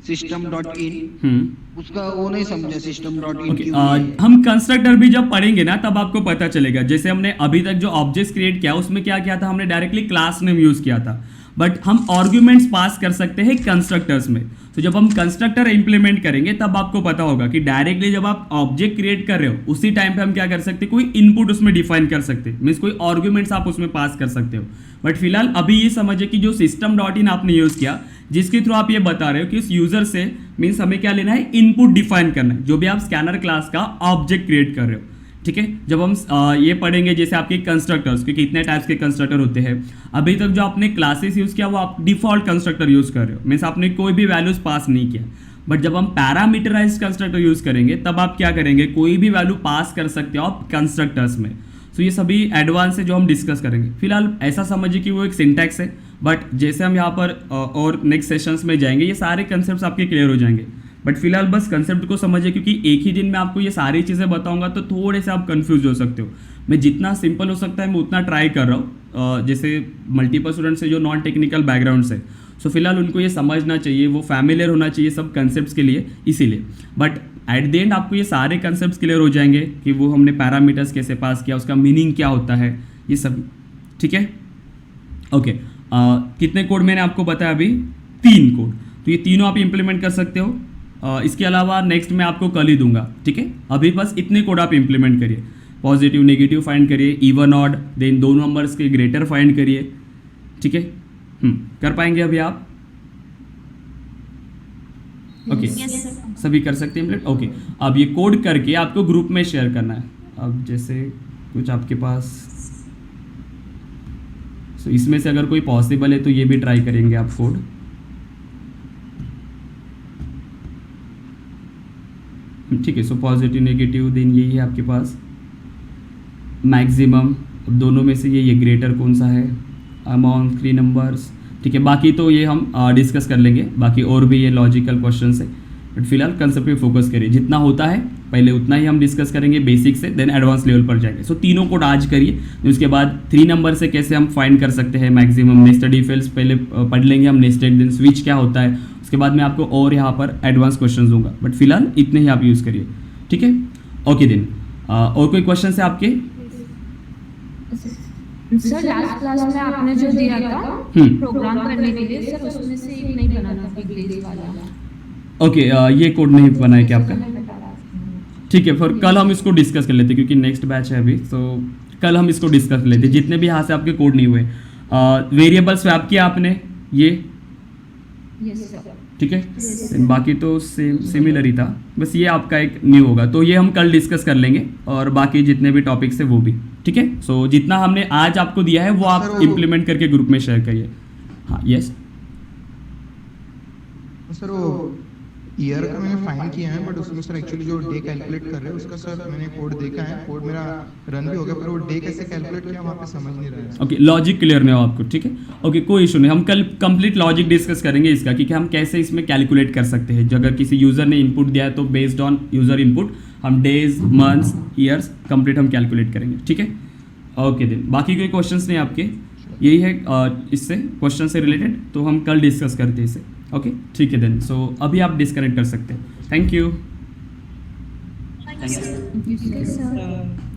सिस्टम डॉट इन, उसका वो नहीं समझा, सिस्टम डॉट इन। हम कंस्ट्रक्टर भी जब पढ़ेंगे ना तब आपको पता चलेगा। जैसे हमने अभी तक जो ऑब्जेक्ट्स क्रिएट किया उसमें क्या किया था, हमने डायरेक्टली क्लास नेम यूज किया था, बट हम आर्गुमेंट्स पास कर सकते हैं कंस्ट्रक्टर्स में। तो जब हम कंस्ट्रक्टर इंप्लीमेंट करेंगे तब आपको पता होगा कि डायरेक्टली जब आप ऑब्जेक्ट क्रिएट कर रहे हो उसी टाइम पे हम क्या कर सकते हैं, कोई इनपुट उसमें डिफाइन कर सकते हैं, मीन्स कोई आर्गुमेंट्स आप उसमें पास कर सकते हो। बट फिलहाल अभी ये समझे कि जो सिस्टम डॉट इन आपने यूज किया, जिसके थ्रू आप ये बता रहे हो कि उस यूजर से मीन्स हमें क्या लेना है, इनपुट डिफाइन करना है, जो भी आप स्कैनर क्लास का ऑब्जेक्ट क्रिएट कर रहे हो। ठीक है, जब हम ये पढ़ेंगे जैसे आपके कंस्ट्रक्टर्स, क्योंकि इतने टाइप्स के कंस्ट्रक्टर होते हैं, अभी तक जो आपने क्लासेस यूज किया वो आप डिफॉल्ट कंस्ट्रक्टर यूज कर रहे हो, मीन्स आपने कोई भी वैल्यूज पास नहीं किया। बट जब हम पैरामीटराइज्ड कंस्ट्रक्टर यूज करेंगे तब आप क्या करेंगे, कोई भी वैल्यू पास कर सकते हो आप कंस्ट्रक्टर्स में। सो ये सभी एडवांस है जो हम डिस्कस करेंगे। फिलहाल ऐसा समझिए कि वो एक सिंटैक्स है, बट जैसे हम यहाँ पर और नेक्स्ट सेशंस में जाएंगे ये सारे कंसेप्ट आपके क्लियर हो जाएंगे। बट फिलहाल बस कंसेप्ट को समझिए, क्योंकि एक ही दिन में आपको ये सारी चीज़ें बताऊंगा तो थोड़े से आप कंफ्यूज हो सकते हो। मैं जितना सिंपल हो सकता है मैं उतना ट्राई कर रहा हूँ। जैसे मल्टीपल स्टूडेंट्स है जो नॉन टेक्निकल बैकग्राउंड से, सो फिलहाल उनको ये समझना चाहिए, वो फैमिलियर होना चाहिए सब कंसेप्ट के लिए, इसीलिए। बट एट द एंड आपको ये सारे कंसेप्ट क्लियर हो जाएंगे कि वो हमने पैरामीटर्स कैसे पास किया, उसका मीनिंग क्या होता है, ये सब। ठीक है, ओके। कितने कोड मैंने आपको बताया अभी? 3 कोड, तो ये तीनों आप इंप्लीमेंट कर सकते हो। इसके अलावा नेक्स्ट मैं आपको कल ही दूंगा। ठीक है, अभी बस इतने कोड आप इंप्लीमेंट करिए, पॉजिटिव नेगेटिव फाइंड करिए, इवन ऑड, देन दो नंबर्स के ग्रेटर फाइंड करिए। ठीक है, कर पाएंगे अभी आप? ओके, सभी कर सकते हैं इंप्लीमेंट। ओके, अब ये कोड करके आपको ग्रुप में शेयर करना है। अब जैसे कुछ आपके पास, सो इसमें से अगर कोई पॉसिबल है तो ये भी ट्राई करेंगे आप कोड। ठीक है, सो पॉजिटिव नेगेटिव, देन यही है आपके पास मैक्सिमम, दोनों में से ये ग्रेटर कौन सा है, अमाउंट 3 नंबर्स। ठीक है, बाकी तो ये हम डिस्कस कर लेंगे, बाकी और भी ये लॉजिकल क्वेश्चंस है। बट फिलहाल कंसेप्ट पे फोकस करिए, जितना होता है पहले उतना ही हम डिस्कस करेंगे बेसिक से, देन एडवांस लेवल पर जाएंगे। सो तीनों कोड आज करिए, उसके बाद 3 नंबर से कैसे हम फाइंड कर सकते हैं मैक्सिमम, नेस्टेड इफ एल्स पहले पढ़ लेंगे हम, नेस्टेड, देन स्विच क्या होता है, उसके बाद मैं आपको और यहाँ पर एडवांस क्वेश्चन दूंगा, बट फिलहाल इतने ही आप यूज़ करिए, ठीक है। ओके देन, और कोई क्वेश्चन है आपके? सर लास्ट क्लास में आपने जो दिया था प्रोग्राम करने के लिए, सर उसमें से एक नहीं बना था बिग डेज वाला। ओके, ये कोड नहीं बना है क्या आपका? ठीक है, फिर कल हम इसको डिस्कस कर लेते हैं क्योंकि नेक्स्ट बैच है अभी, तो कल हम इसको डिस्कस कर लेते हैं जितने भी यहाँ से आपके कोड नहीं हुए। वेरिएबल स्वैप किया आपने ये, यस सर। ठीक है, बाकी तो सेम सिमिलर ही था, बस ये आपका एक न्यू होगा, तो ये हम कल डिस्कस कर लेंगे, और बाकी जितने भी टॉपिक्स है वो भी, ठीक है। सो जितना हमने आज आपको दिया है वो आप इम्प्लीमेंट करके ग्रुप में शेयर करिए। हाँ, यस सर, वो ईयर का मैंने फाइंड किया है, बट उसमें सर एक्चुअली जो डे कैलकुलेट कर रहे हैं उसका सर मैंने कोड देखा है, कोड मेरा रन भी हो गया, पर वो डे कैसे कैलकुलेट किया वहाँ पे समझ नहीं रहा है। ओके, लॉजिक क्लियर नहीं हो आपको, ठीक है। ओके, कोई इशू नहीं, हम कल कंप्लीट लॉजिक डिस्कस करेंगे इसका, क्योंकि हम कैसे इसमें कैलकुलेट कर सकते हैं। अगर किसी यूज़र ने इनपुट दिया है तो बेस्ड ऑन यूज़र इनपुट हम डेज, मंथ्स, ईयर्स कंप्लीट हम कैलकुलेट करेंगे, ठीक है। ओके देन, बाकी कोई क्वेश्चंस नहीं आपके? यही है इससे क्वेश्चन से रिलेटेड, तो हम कल डिस्कस करते हैं इसे। ओके, ठीक है देन, सो अभी आप डिस्कनेक्ट कर सकते हैं। Thank you. Thank you, sir.